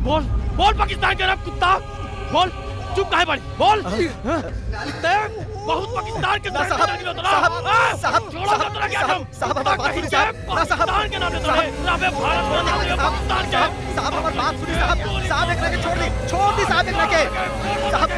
बोल बोल पाकिस्तान के नाम कुत्ता बोल चुप काहे पड़ी बोल कुत्ते बहुत पाकिस्तान के नाम पाकिस्तान के नाम लेते भारत के नाम ले पाकिस्तान के साहब हमारी बात सुनिए साहब एक रखे छोड़ दी साहब एक रखे साहब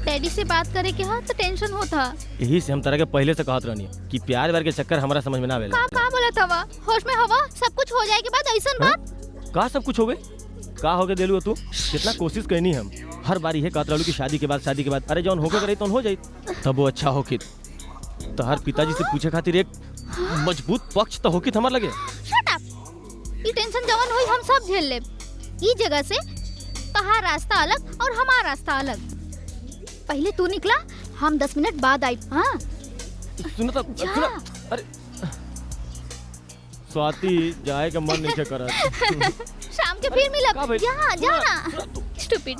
डैडी से बात करे के हाँ तो टेंशन होता। यही से हम तरह के पहले से कहत रहनी कि प्यार व्यार के चक्कर हमारा समझ में ना आवेला। का बोला था वा होश में हवा सब कुछ हो जाए के बाद ऐसा बात का सब कुछ हो गए का हो गए देलू तू कितना कोशिश करनी हम हर बार यह कहत रहलू कि शादी के बाद अरे जौन होके करे तो हो जाई तब वो अच्छा होखी तो हर पिताजी से पूछे खातिर एक मजबूत पक्ष तो होखी हमार लगे। शट अप, ये टेंशन जवन हुई हम सब झेल ले। ई जगह से तहार रास्ता अलग और हमारा रास्ता अलग। पहले तू निकला हम 10 मिनट बाद आई। हाँ सुनो अरे स्वाति जाए का मन नहीं करत शाम के फिर मिलब यहाँ जाना stupid.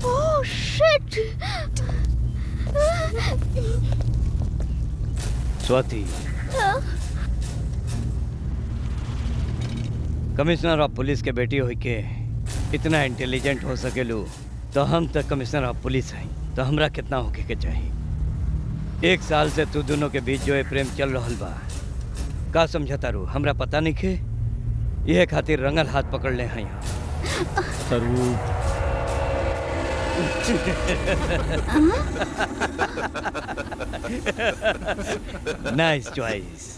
Oh shit! Swati, commissioner of police के बेटी होई के इतना इंटेलिजेंट हो सकेलू तो हम तक कमिश्नर ऑफ पुलिस हैं तो हमरा कितना होके के चाहिए। 1 साल से तू दोनों के बीच जो है प्रेम चल रहल बा का समझता रू हमरा पता नहीं खे यह खातिर रंगल हाथ पकड़ ले हैं नाइस चॉइस।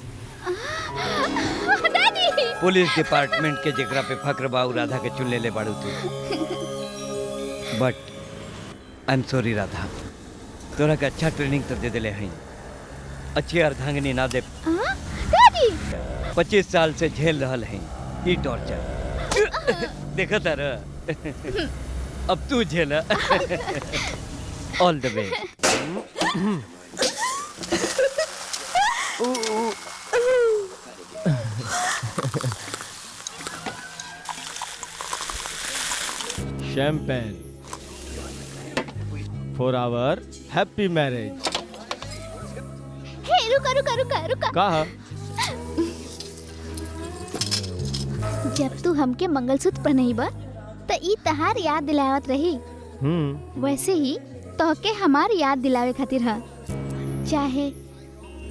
पुलिस डिपार्टमेंट के जेकरा पे फक्र बाऊ राधा के चुन ले बाड़ू तू but I am sorry Radha तोरा के अच्छा ट्रेनिंग तो दे दिले हैं अच्छी अर्धांगिनी ना दे 25 साल से झेल रहल हैं ई टॉर्चर देखा तारा अब तू झेला all the way. Champagne for our happy marriage. हे रुका रुका रुका रुका। कहा जब तू हमके मंगलसूत्र पहनईबा त ई तहार याद दिलावत रही। वैसे ही तोहके हमार याद दिलावे खातिर हा। चाहे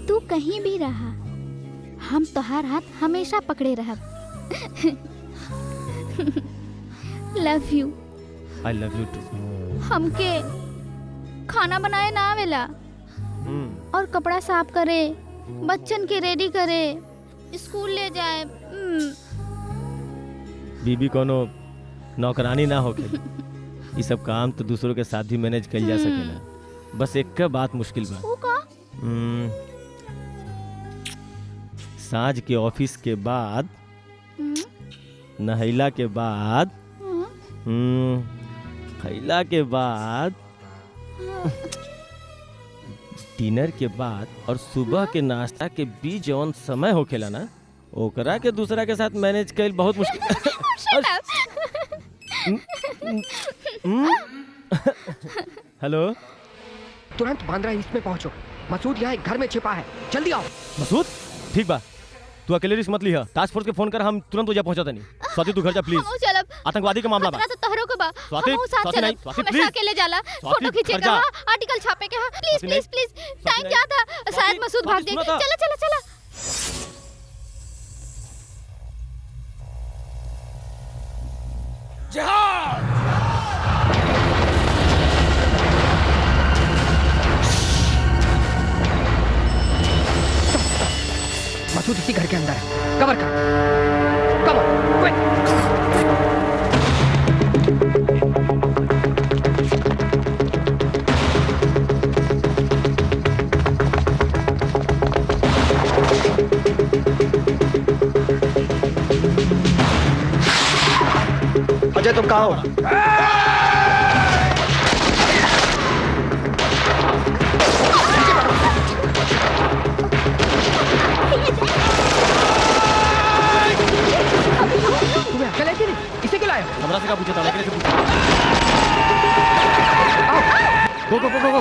तू कहीं भी रहा, हम तोहार हाथ हमेशा पकड़े रहब। Love you. I love you too. हमके खाना बनाए ना आवेला और कपड़ा साफ करे, बच्चन के रेडी करे, स्कूल ले जाए। बीबी कोनो नौकरानी ना होके। ये सब काम तो दूसरों के साथ भी मैनेज कर जा सकेला। बस एक का बात मुश्किल बा। वो का? साँझ के ऑफिस के बाद, नहैला के बाद, खैला के बाद, डिनर के बाद और सुबह के नाश्ता के बीच जौन समय होखेला ना, ओकरा के दूसरा के साथ मैनेज कईल बहुत मुश्किल। हेलो, तुरंत बांद्रा ईस्ट में पहुंचो। मसूद यहाँ एक घर में छिपा है, जल्दी आओ। मसूद, ठीक बा, तू अकेले रिस्क मत लिहा। टास्क फोर्स के फोन कर, हम तुरंत तुझे पहुंचा देनी। स्वाति तू घर जा प्लीज। आतंकवादी का मामला बा। तो तहरो के बा। स्वाति, हम साथ स्वाति चलब। नहीं, स्वाति हमेशा प्लीज। अकेले जाला, स्वाति, फोटो खींचे घर का, जा। आर्टिकल छापे के। Please Swati please please, time नहीं। क्या था? शायद मसूद भाग गए। सुनो तो। चला चला चला। मसूद इसी घर के अंदर है, कवर कर। Cover, quick. अजय तुम कहाँ हो? तुम्हें अकल है कि नहीं? इसे क्यों लाए हो? हमरा से का पूछा था, लेकिन से पूछा। गो गो गो गो गो।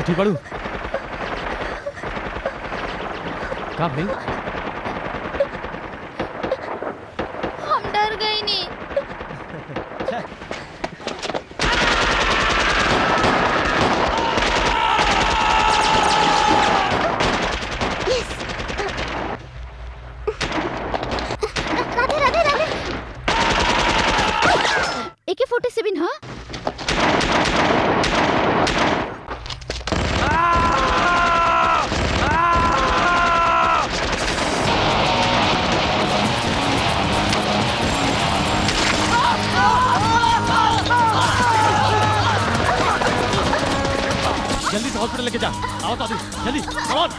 ठीक बाड़ू का भाई? हम डर गए नहीं। राधे राधे राधे। AK-47 हाँ? जल्दी से हॉस्पिटल लेके जा। आओ तो जल्दी, कम ऑन।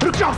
रुक जाओ।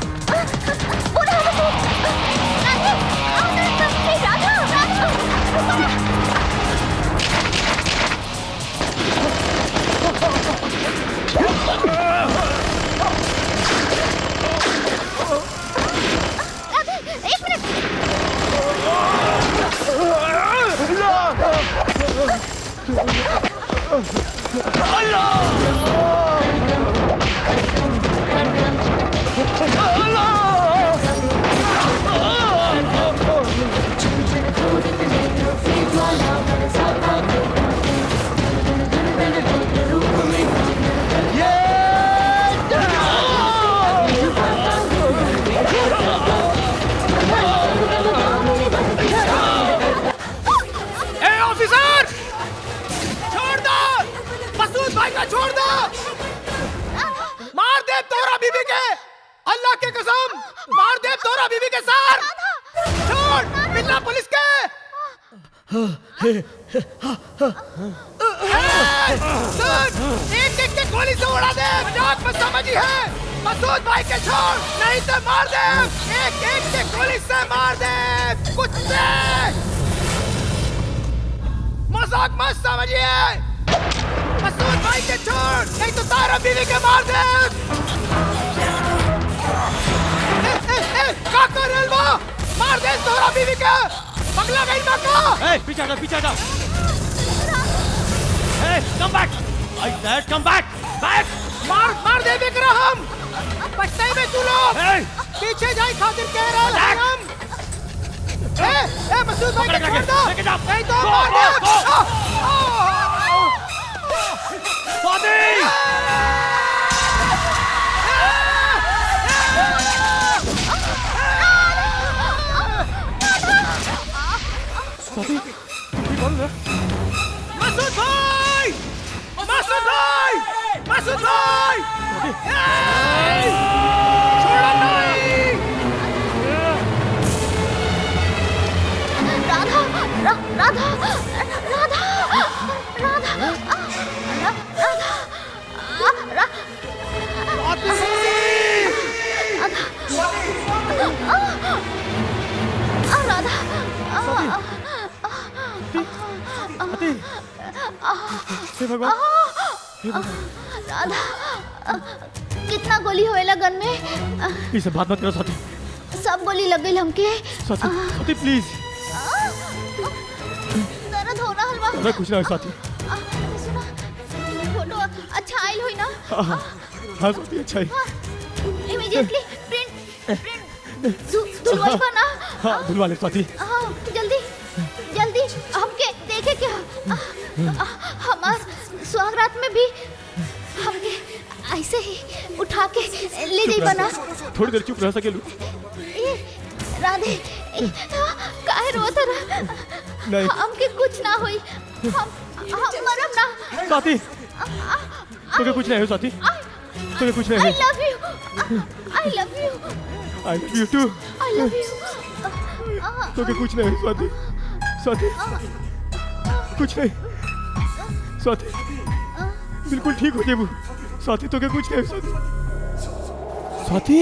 भाई का छोड़ दो, मार दे तोरा बीबी के, अल्लाह के कसम मार दे तोरा बीबी के सर, छोड़ मिलना पुलिस के। एक एक के गोली से उड़ा दे, मजाक मत समझी है, मसूद भाई के छोड़ नहीं तो मार दे, एक एक के गोली से मार दे, कुत्ते मजाक मत समझिए, मसूद भाई के छोड़ नहीं तो तारा बीवी के मार दे। काका रेलवा मार दे तोरा बीवी के, पगला गई काका। पीछे हटो, पीछे हटो। Come back! I said come back! Back! मार दे विक्रम, पछताए में तू लोग, पीछे जाए खातिर कह रहा है हम। मसूद भाई को छोड़ दो, नहीं तो मार दे। स्वाति, मसूद भाई, मसूद भाई, मसूद भाई, छोड़ो नहीं। राधा, राधा, राधा, राधा, कितना गोली होएला गन में? इसे बात मत करो स्वाति। सब गोली लग गई हमके। स्वाति, स्वाति प्लीज। दर्द हो रहा हलवा। मैं कुछ ना हो स्वाति। सुना, फोटो अच्छा आइल होई ना? हाँ स्वाति अच्छा है। इमीडिएटली प्रिंट धुलवाई बा ना? हाँ धुलवा ले स्वाति। जल्दी जल्दी हमके देखे क्या? हमार सुहागरात में भी हमके ऐसे ही उठा के ले जाई बना। थोड़ी देर चुप रह सके लू। राधे काहे रोत रहा? नहीं हमके कुछ ना होई, हम मरम ना। स्वाति तुझे कुछ नहीं हो स्वाति, तुझे कुछ नहीं हो। I love you, I love you, I love you too। I love you। तुझे कुछ नहीं हो स्वाति, स्वाति कुछ नहीं, स्वाति बिल्कुल ठीक हो जेबू, स्वाति तुझे कुछ नहीं हो स्वाति। स्वाति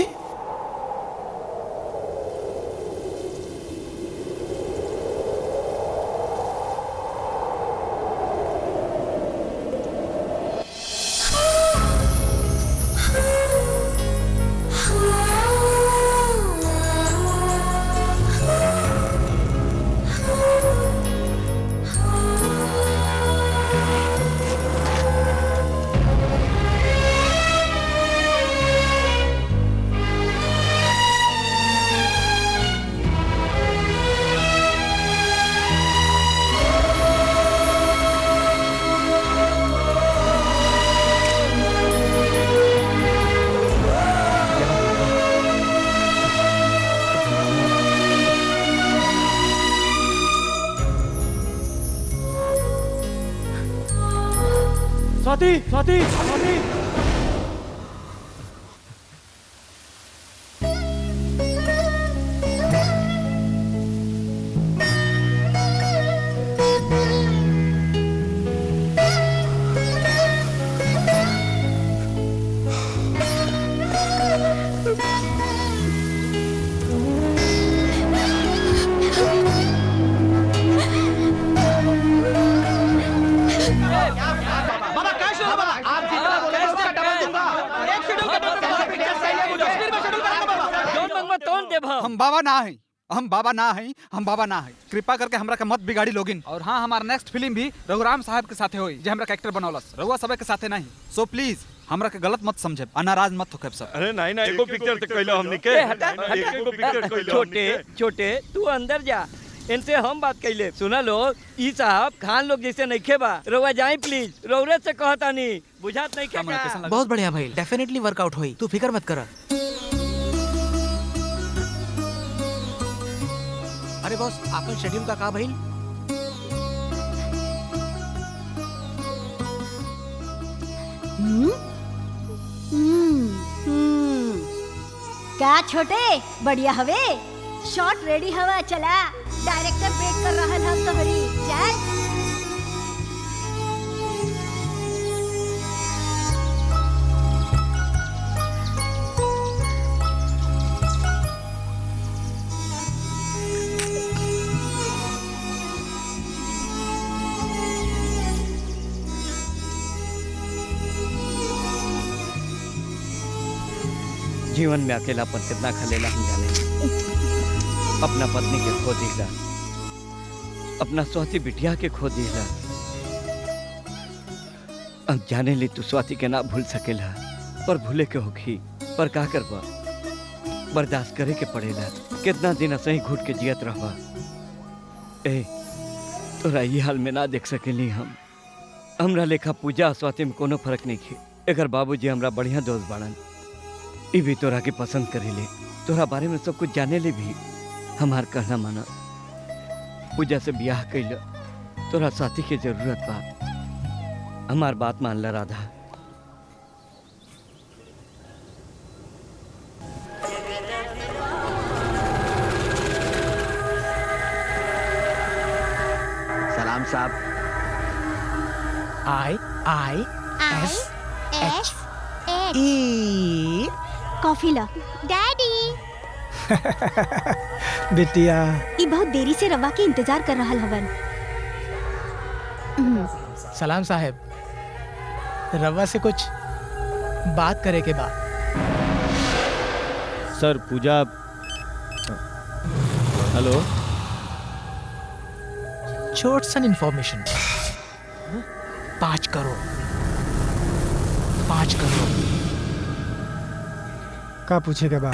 स्वाति स्वाति स्वाति हम बाबा ना हैं, हम बाबा ना हैं, हम बाबा ना हैं। कृपा करके हमरा के मत बिगाड़ी लोगिन। और हाँ, हमारा नेक्स्ट फिल्म भी रघुराम साहब के साथे होई, जे हमरा के एक्टर बनौलस, रघुआ सबे के साथे नहीं। सो प्लीज हमरा के गलत मत समझे, नाराज मत होके सब। अरे नहीं नहीं, एको पिक्चर तो कइलो हमनी के। एको पिक्चर कइलो। छोटे छोटे तू अंदर जा, इनसे हम बात कैले। सुना लो, ई साहब खान लोग जैसे नहीं खेबा, रउआ जाई प्लीज, रउरे से कहतानी, बुझात नहीं के का? बहुत बढ़िया भाई, डेफिनेटली वर्कआउट होई, तू फिकर मत कर। अरे बॉस, आपन शेड्यूल का भइल? क्या छोटे बढ़िया हवे शॉट रेडी हवा चला डायरेक्टर वेट कर रहा हम तो हरी चल जीवन में अकेलापन कितना खलेला हम जाने। अपना पत्नी के खो दिला, अपना स्वाति बिटिया के खो दिला। अब जाने ली तू स्वाति के ना भूल सकेला, पर भूले के होगी, पर का करबा, बर्दाश्त करे के पड़ेला। कितना दिन सही घुट के जियत रहबा। ए तोरा ये हाल में ना देख सकेली हम। हमरा लेखा पूजा और स्वाति में कोनो फर्क नहीं खे। एकर बाबूजी हमरा बढ़िया दोस्त बाड़न, ई भी तोरा के पसंद करेले, तोरा बारे में सब कुछ जाने ले भी। हमार कहना माना, पूजा से ब्याह कैला, तोरा साथी के जरूरत बा। हमार बात मान ला राधा। सलाम साहब। I-I-S-H-E कॉफी ला डैडी। बिटिया ई बहुत देरी से रवा के इंतजार कर रहा हवन। सलाम साहब, रवा से कुछ बात करे के बाद। सर पूजा। हेलो, छोट सन इंफॉर्मेशन। 5 करोड़। का पूछेगा बा?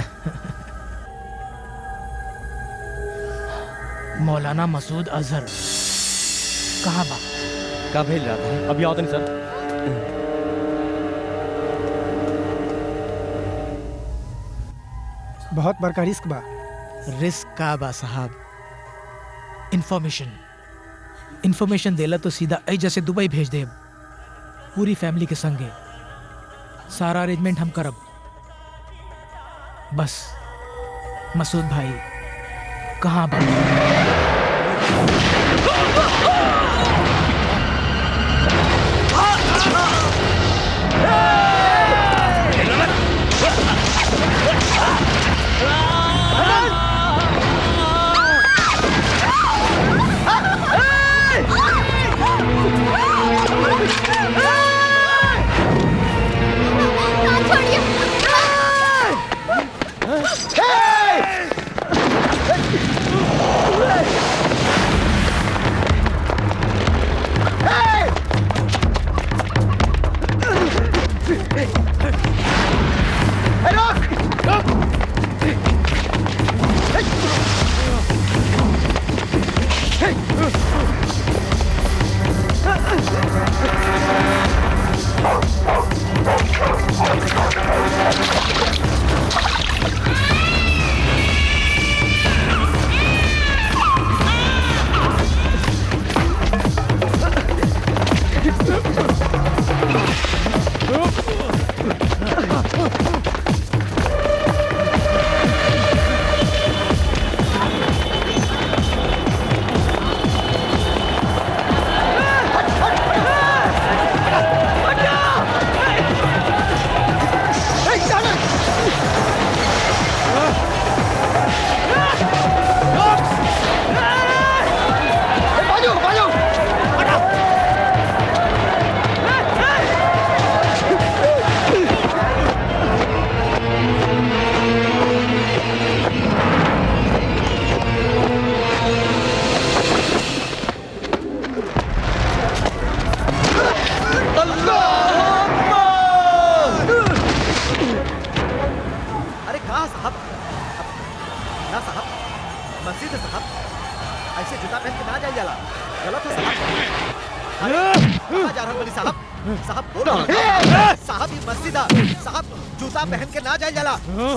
मौलाना मसूद अजहर कहाँ बा? का भेल राधा? अभी आओ नहीं सर। बहुत बड़का रिस्क बा। रिस्क का बा साहब? इंफॉर्मेशन देला तो सीधा ऐजा से दुबई भेज देब, पूरी फैमिली के संगे। सारा अरेंजमेंट हम करब। बस मसूद भाई कहाँ बा?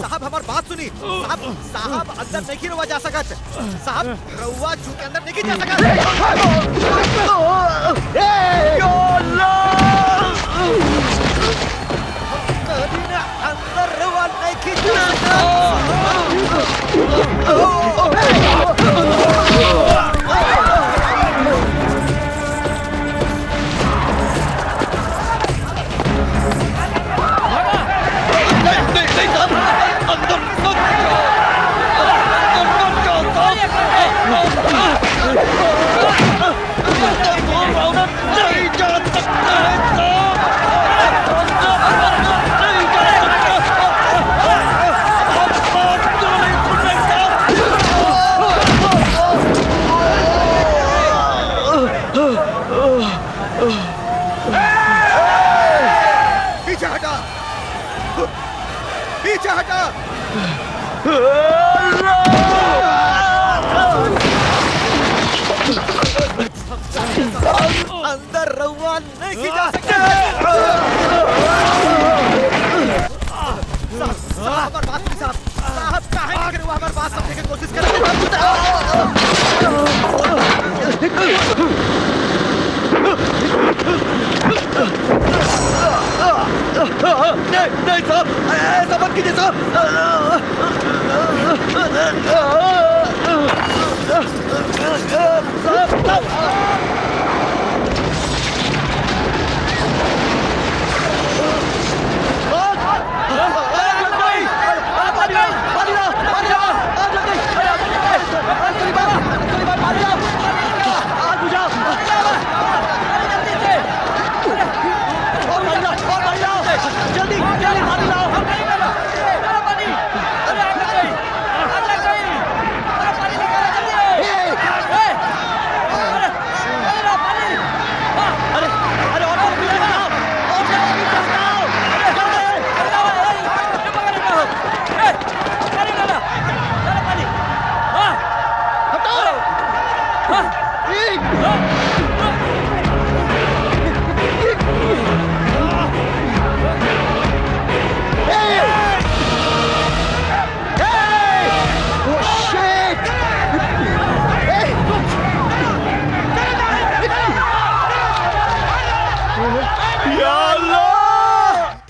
साहब हमार बात सुनी। साहब अंदर नहीं रवा जा सकत। साहब रउआ जू के अंदर नहीं जा सकत। पीछे हटा, पीछे हटा। अंदर रहुआ नहीं जा सकते। साहब हमारी बात सुनिए साहब। साहब काहे नहीं करे, वो हमारी बात समझने की कोशिश कर नहीं साहब, ऐसा मत कीजिए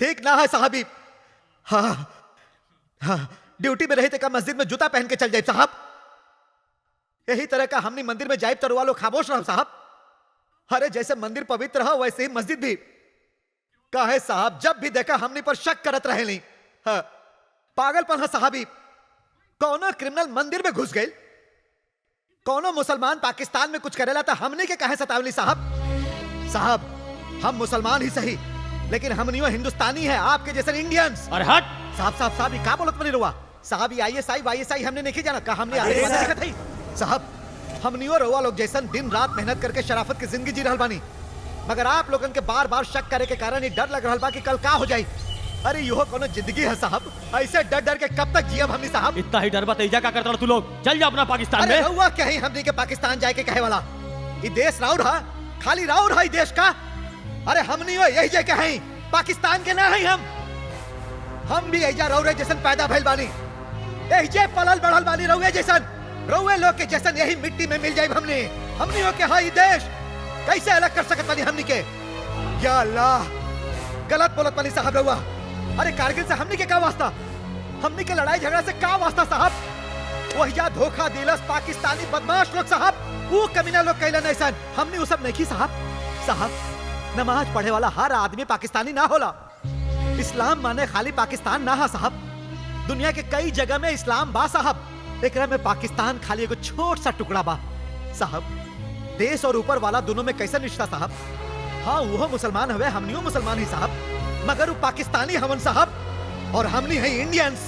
ठीक ना है साहबी। हाँ हाँ, ड्यूटी में रहे थे का मस्जिद में जूता पहन के चल जाए साहब। यही तरह का हमने मंदिर में जाए तो वालों खामोश रहो साहब। अरे जैसे मंदिर पवित्र हो वैसे ही मस्जिद भी काहे साहब, जब भी देखा हमने पर शक करत रहे नहीं। हाँ, पागलपन है साहबी। कौनो क्रिमिनल मंदिर में घुस गए, कौनो मुसलमान पाकिस्तान में कुछ करेला था हमने के कहे सतावली साहब। साहब हम मुसलमान ही सही, लेकिन हम नहीं हिंदुस्तानी है, आपके जैसे इंडियंस। अरे हट साहब साहब साहब क्या बोलत बनी रुआ साहब, ये ISI YSI हमने नहीं जाना का, हमने आगे देखा थी साहब। हम नहीं रुआ लोग जैसन दिन रात मेहनत करके शराफत की जिंदगी जी रहल बानी, मगर आप लोगन के बार बार शक करे के कारण ही डर लग रहा बा कि कल का हो जाए। अरे यो कोनो जिंदगी है साहब, ऐसे डर डर के कब तक जियब हमनी साहब। इतना ही डर बा का करता तू लोग, चल जा अपना पाकिस्तान में। अरे रहुआ कहीं हमनी के पाकिस्तान जाए के कहे वाला, ये देश राउर है, खाली राउर है देश का। अरे हम नहीं हो यही जगह हैं, पाकिस्तान के ना हैं हम भी ऐजा रहुए जैसन पैदा भइल बानी, ऐजे पलल बढ़ल बानी रहुए जैसन। रहुए लोग के जैसन यही मिट्टी में मिल जाए हमनी हो के हाँ ये देश कैसे अलग कर सकत बानी हमनी के। या अल्लाह गलत बोलत बानी साहब रहुआ। अरे कारगिल से हमनी के क्या वास्ता, हमनी के लड़ाई झगड़ा से क्या वास्ता साहब। वही धोखा दिलस पाकिस्तानी बदमाश लोग साहब, वो कमीना लोग कैलन ऐसन, हमनी वो सब नहीं साहब। साहब नमाज पढ़े वाला हर आदमी पाकिस्तानी ना होला, इस्लाम माने खाली पाकिस्तान ना है साहब। दुनिया के कई जगह में इस्लाम बा साहब, एकरा में पाकिस्तान खाली एगो छोट सा टुकड़ा बा साहब। देश और ऊपर वाला दोनों में कैसा रिश्ता साहब। हाँ वो मुसलमान हवे, हमनी मुसलमान ही साहब, मगर वो पाकिस्तानी हमन साहब और हमनी है इंडियंस।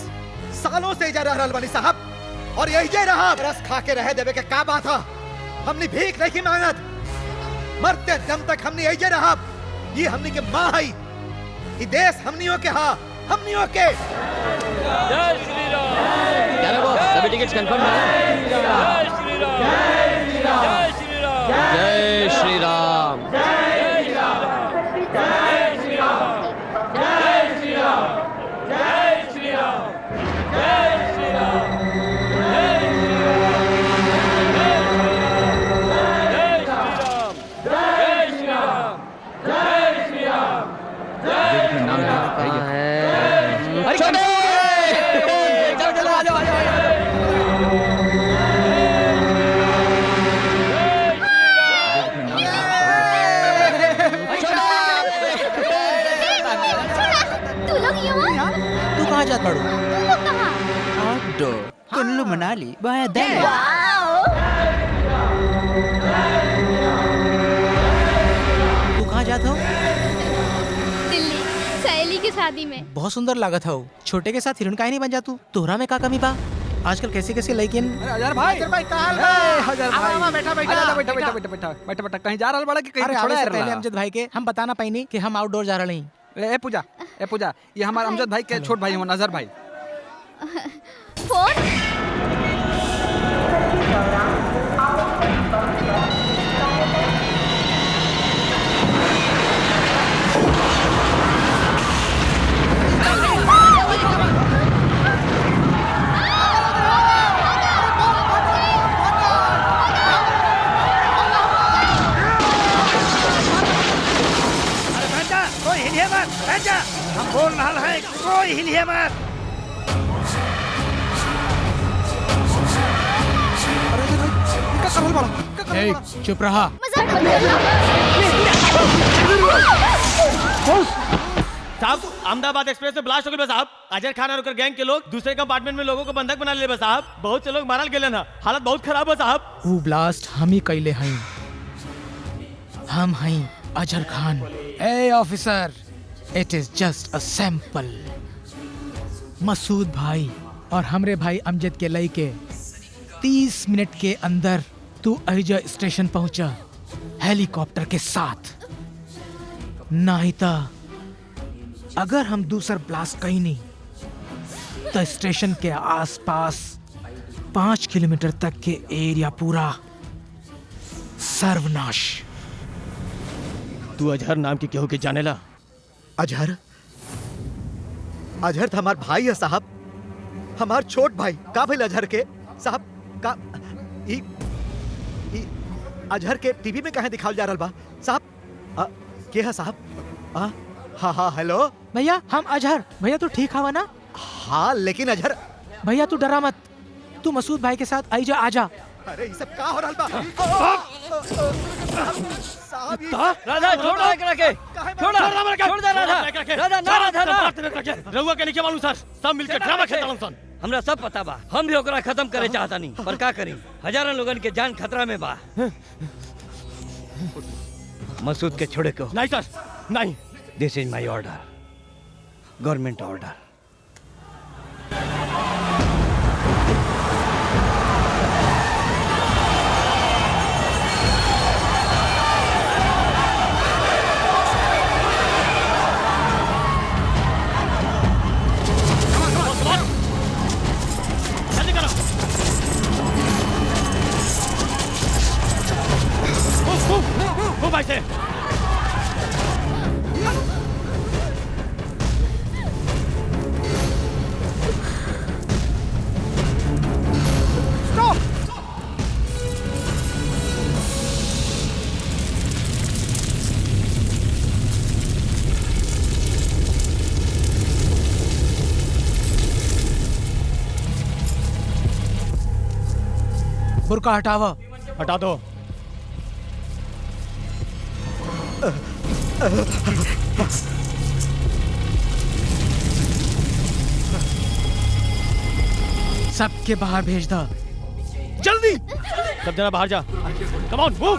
सालों से जा रहल बानी साहब, और यही जे रहा रस खा के रह देवे के का बात है। हमनी भीख नहीं मांगत, मरते दम तक हमनी यही जे रहा। ये हमनी के माँ है, ये देश हमनियों के हाँ, हमनियों के। जय श्री राम। क्या रे बॉस, सभी टिकट्स कंफर्म है? जय श्री राम। जय श्री राम। जय श्री राम। जय श्री राम। जय श्री राम। जय श्री राम। जय श्री राम। जय श्री राम। यहाँ तू कहाँ जात बाड़ू? वो कहाँ आउटडोर कुल्लू मनाली बाय दिल्ली। तू कहाँ जात हो? दिल्ली सहेली की शादी में। बहुत सुंदर लागत हो। छोटे के साथ हीरोइन काहे नहीं बन जा तू? तोहरा में का कमी बा? आजकल कैसे कैसे लेकिन हजार भाई कहां हजार भाई बैठा बैठा कहीं जा रहल बड़ा कि कहीं छोड़ा से पहले अमजद भाई के हम बताना पाइनी कि हम आउटडोर जा रहे हैं। ए पूजा ये हमारा अमजद भाई के छोट भाई अजहर भाई। फोन कोई हिलिए मत, बैठ जा। हम बोल रहा है कोई हिलिए मत। ए, चुप रहा। साहब अहमदाबाद एक्सप्रेस में ब्लास्ट हो गया साहब। अजहर खान और उनकर गैंग के लोग दूसरे कंपार्टमेंट में लोगों को बंधक बना ले साहब। बहुत से लोग मारल गए ना, हालत बहुत खराब है साहब। वो ब्लास्ट हम ही कैले हई। हम हई अजहर खान। ए officer, it is just a sample. Masood भाई और हमरे भाई अमजद के लइके 30 मिनट के अंदर तू अहिजा स्टेशन पहुंचा हेलीकॉप्टर के साथ। नाहिता अगर हम दूसर ब्लास्ट कहीं नहीं तो स्टेशन के आसपास 5 किलोमीटर तक के एरिया पूरा सर्वनाश। तू अजहर नाम की केहू के जानेला? अजहर अजहर था हमार भाई है साहब, हमार छोट भाई। का भाई अजहर के साहब का ई अजहर के टीवी में कहाँ दिखावल जा रहा बा साहब? के है साहब? हाँ हेलो भैया, हम अजहर। भैया तू ठीक हवा ना? हाँ लेकिन अजहर भैया तू डरा मत, तू मसूद भाई के साथ आइजा आजा। अरे ये सब का हो रहा बा? राधा छोड़ो एकरा के, छोड़ दे राधा। रहुआ के नहीं मालूम सर, सब मिलकर ड्रामा खेलता सन। हमरा सब पता बा, हम भी ओकरा खत्म करे चाहता नहीं, पर का करी, हजारों लोगन के जान खतरा में बा। मसूद के छोड़े को नहीं सर, नहीं। This is my order, government order. भाई से बुर्का हटावा। हटा दो। सबके बाहर भेज दो जल्दी। सब जना बाहर जा। Come on move.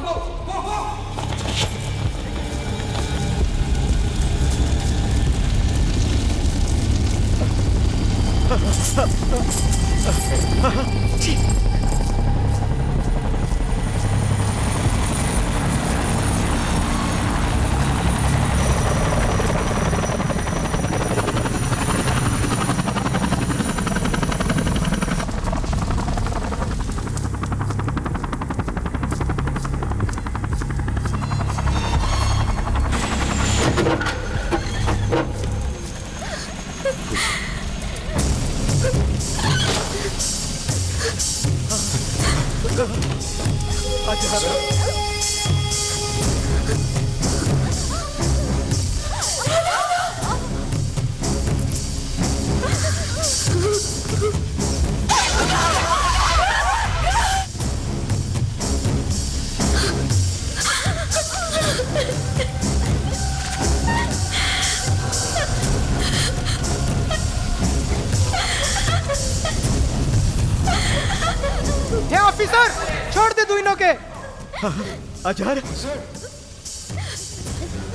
दोनों के। अजहर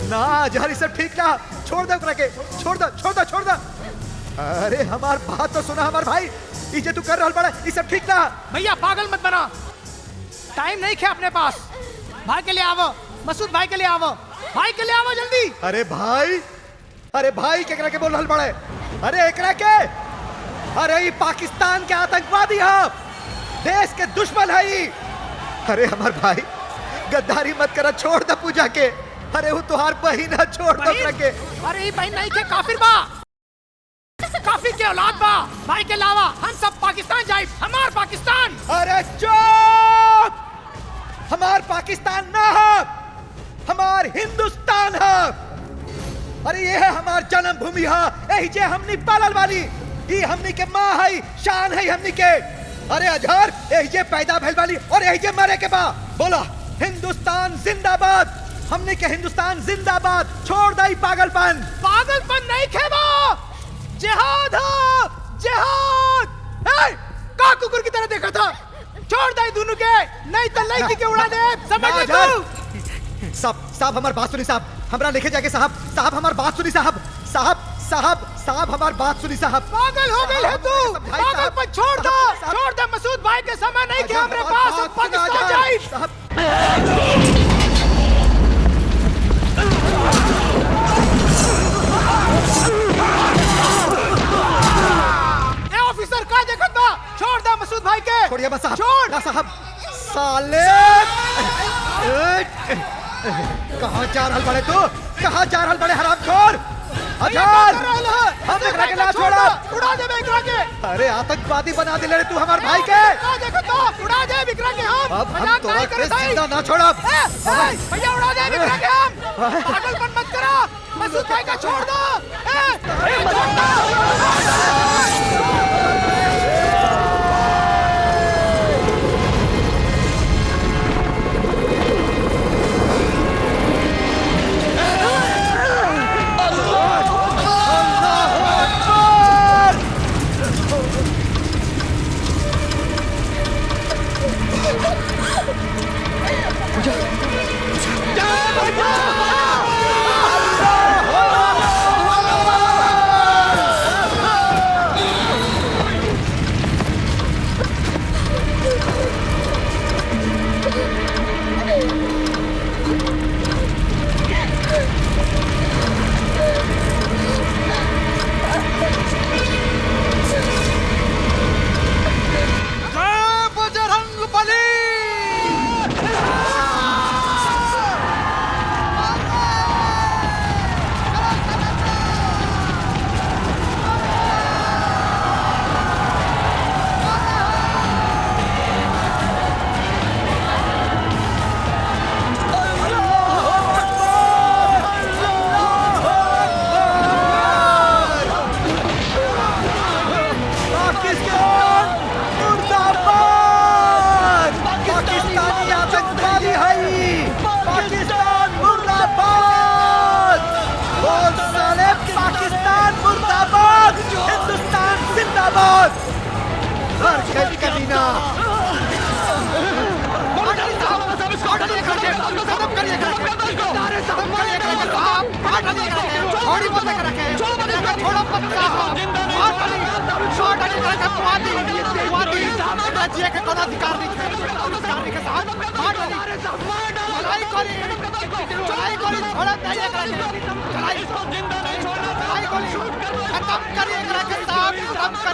ना, अजहर ये सब ठीक ना, छोड़ दो ओकरा के, छोड़ दो छोड़ दो छोड़ दो। अरे हमार बात तो सुना हमार भाई, ये जे तू कर रहल बड़ा ये सब ठीक ना। भैया पागल मत बना, टाइम नहीं खे अपने पास। भाई के लिए आवो, मसूद भाई के लिए आवो, भाई के लिए आवो जल्दी। अरे भाई केकरा के बोल रहल बड़े? अरे एकरा के, अरे ये पाकिस्तान के आतंकवादी है, देश के दुश्मन है ये। अरे हमार भाई गद्दारी मत करा, छोड़ दे पूजा के। अरे वो तुहार बहिन है, छोड़ दे ओकरा के। अरे ये बहन नहीं के, काफिर बा, काफिर के औलाद बा। भाई के अलावा हम सब पाकिस्तान जाए, हमार पाकिस्तान। अरे चुप, हमार पाकिस्तान ना है, हमार हिंदुस्तान है। अरे ये है हमार जन्मभूमि है, यही जे हमनी पालल वाली, ये हमनी के माँ है, शान है हमनी के। अरे अजहर यही जे पैदा भइल वाली और यही जे मरे के बा। बोला हिंदुस्तान जिंदाबाद, हमनी के हिंदुस्तान जिंदाबाद। छोड़ दई पागलपन। पागलपन नहीं खेबो, जिहाद हो, जिहाद। ए, का कुकुर की तरह देखा था? छोड़ दई दोनों के, नहीं तो लड़की के उड़ा दे, समझ ले तू। साहब हमार बात सुनी साहब, हमरा लिखे जाके साहब हमार बात सुनी साहब, साहब हमार बात सुनी साहब। पागल हो गए है तू, पागलपन छोड़ दे मसूद भाई के समय नहीं कि हमारे पास पाकिस्तान जाए। ऑफिसर का देखा था, छोड़ दे मसूद भाई के। छोड़िए बस साहब, छोड़ ना साहब। साले कहाँ जा रहल बड़े तू, कहाँ जा रहल बड़े हरामखोर? अजहर हम एकरा के ना छोड़ा, उड़ा दे एकरा के। अरे आतंकवादी बना दिले रे तू हमार भाई के। देखो तो उड़ा दे एकरा के हम। अब हम तोरा के जिंदा ना छोड़ब। भैया उड़ा दे एकरा के हम। पागलपन मत करा, मसूद भाई का छोड़ दो।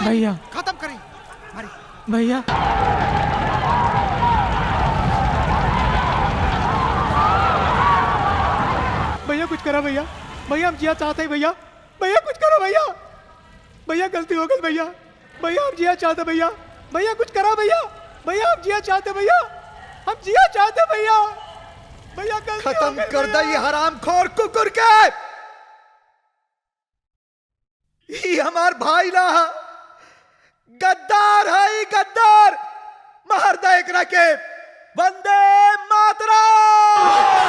भैया खत्म करी भैया भैया कुछ करा भैया, भैया हम जिया चाहते हैं भैया, भैया कुछ करो भैया, भैया गलती हो गई भैया, भैया हम जिया चाहते भैया, भैया कुछ करा भैया, भैया हम जिया चाहते भैया, हम जिया चाहते भैया, भैया गलती खत्म कर दे ये हरामखोर कुकुर के। ये हमार भाई ना, गद्दार है ये गद्दार, मार दे एकरा के। वंदे मातरम।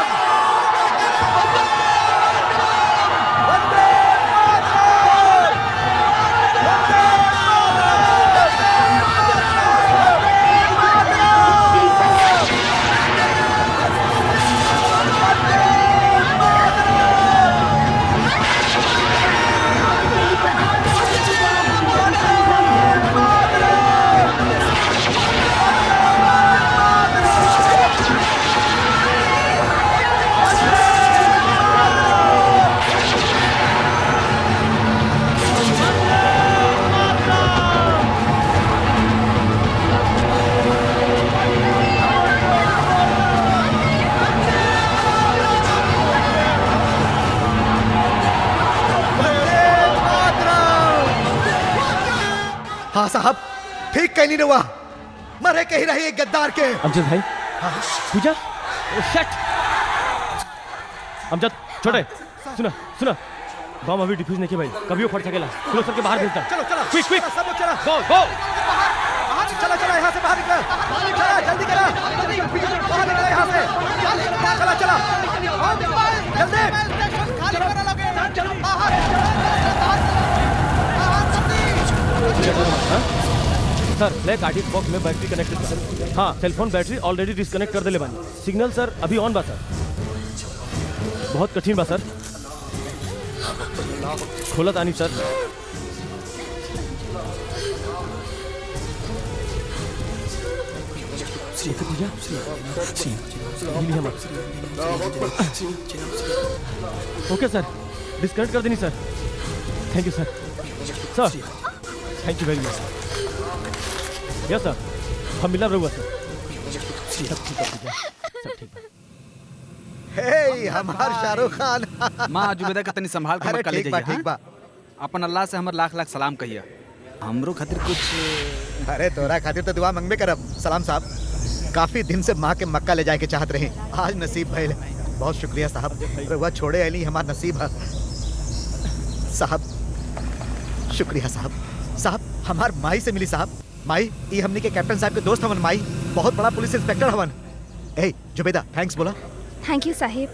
हाँ साहब, ठीक कहीं नहीं हुआ, मरे के ही रही गद्दार के। अमजद भाई, पूजा, शट। अमजद, छोटे, सुना, बम अभी डिफ्यूज नहीं किया भाई, कभी वो फट सकेला। चलो सर के बाहर भेजता। चलो, क्विक, सब लोग चला, गो। चला, यहाँ से बाहर निकल, चला, जल्दी करा, बाहर निकला यहाँ से, चला, जल्दी। सर, ब्लैक आर्टिस्ट बॉक्स में बैटरी कनेक्टेड सर। हाँ, सेलफोन बैटरी ऑलरेडी डिस्कनेक्ट कर देले बानी। सिग्नल सर अभी ऑन बा सर। बहुत कठिन बा सर। खोलत आनी सर। ओके सर, डिस्कनेक्ट कर देनी sir. Thank you sir. Thank you very much. Yes sir, हम मिला रहुआ सर। सब ठीक है। हे हमार शाहरुख खान। माँ जुबेदा के तनी संभाल के मत कर ले जाइए। ठीक बा। अपन अल्लाह से हमर लाख लाख सलाम कहिए। हमरो खातिर कुछ। अरे तोरा खातिर तो दुआ मंगबे करब सलाम साहब। काफी दिन से माँ के मक्का ले जाए के चाहत रहे, आज नसीब भइल। बहुत शुक्रिया साहब, रहुआ छोड़े अली हमार नसीब है साहब। शुक्रिया साहब। साहब हमार माई से मिली साहब। माई ये हमने के कैप्टन साहब के दोस्त हवन। माई बहुत बड़ा पुलिस इंस्पेक्टर हवन। ए जुबेदा थैंक्स बोला। थैंक यू साहिब।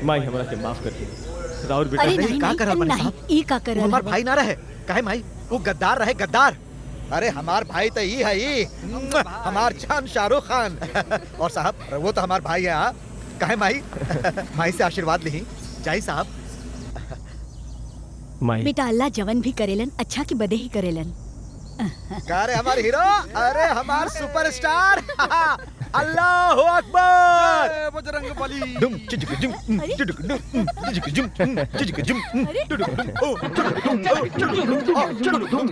माई हमरा के माफ कर दी। राउर बेटा अरे नहीं, का करल बनी साहब? ई का करल हमार भाई ना रहे काहे माई? वो गद्दार रहे, गद्दार। अरे हमार भाई तो ये है, ये हमार जान शाहरुख खान। और साहब वो तो हमार भाई है। हाँ काहे माई? माई से आशीर्वाद ली जाई साहब। माई बेटा अल्लाह जवन भी करेलन अच्छा की बदे ही करेलन। का रे हमार हीरो, अरे हमार सुपरस्टार। अल्लाहू अकबर। बजरंगबली। दुम चिजक जुम चिजक दुम चिजक जुम चिजक जुम चिजक दुम ओ चिजक दुम।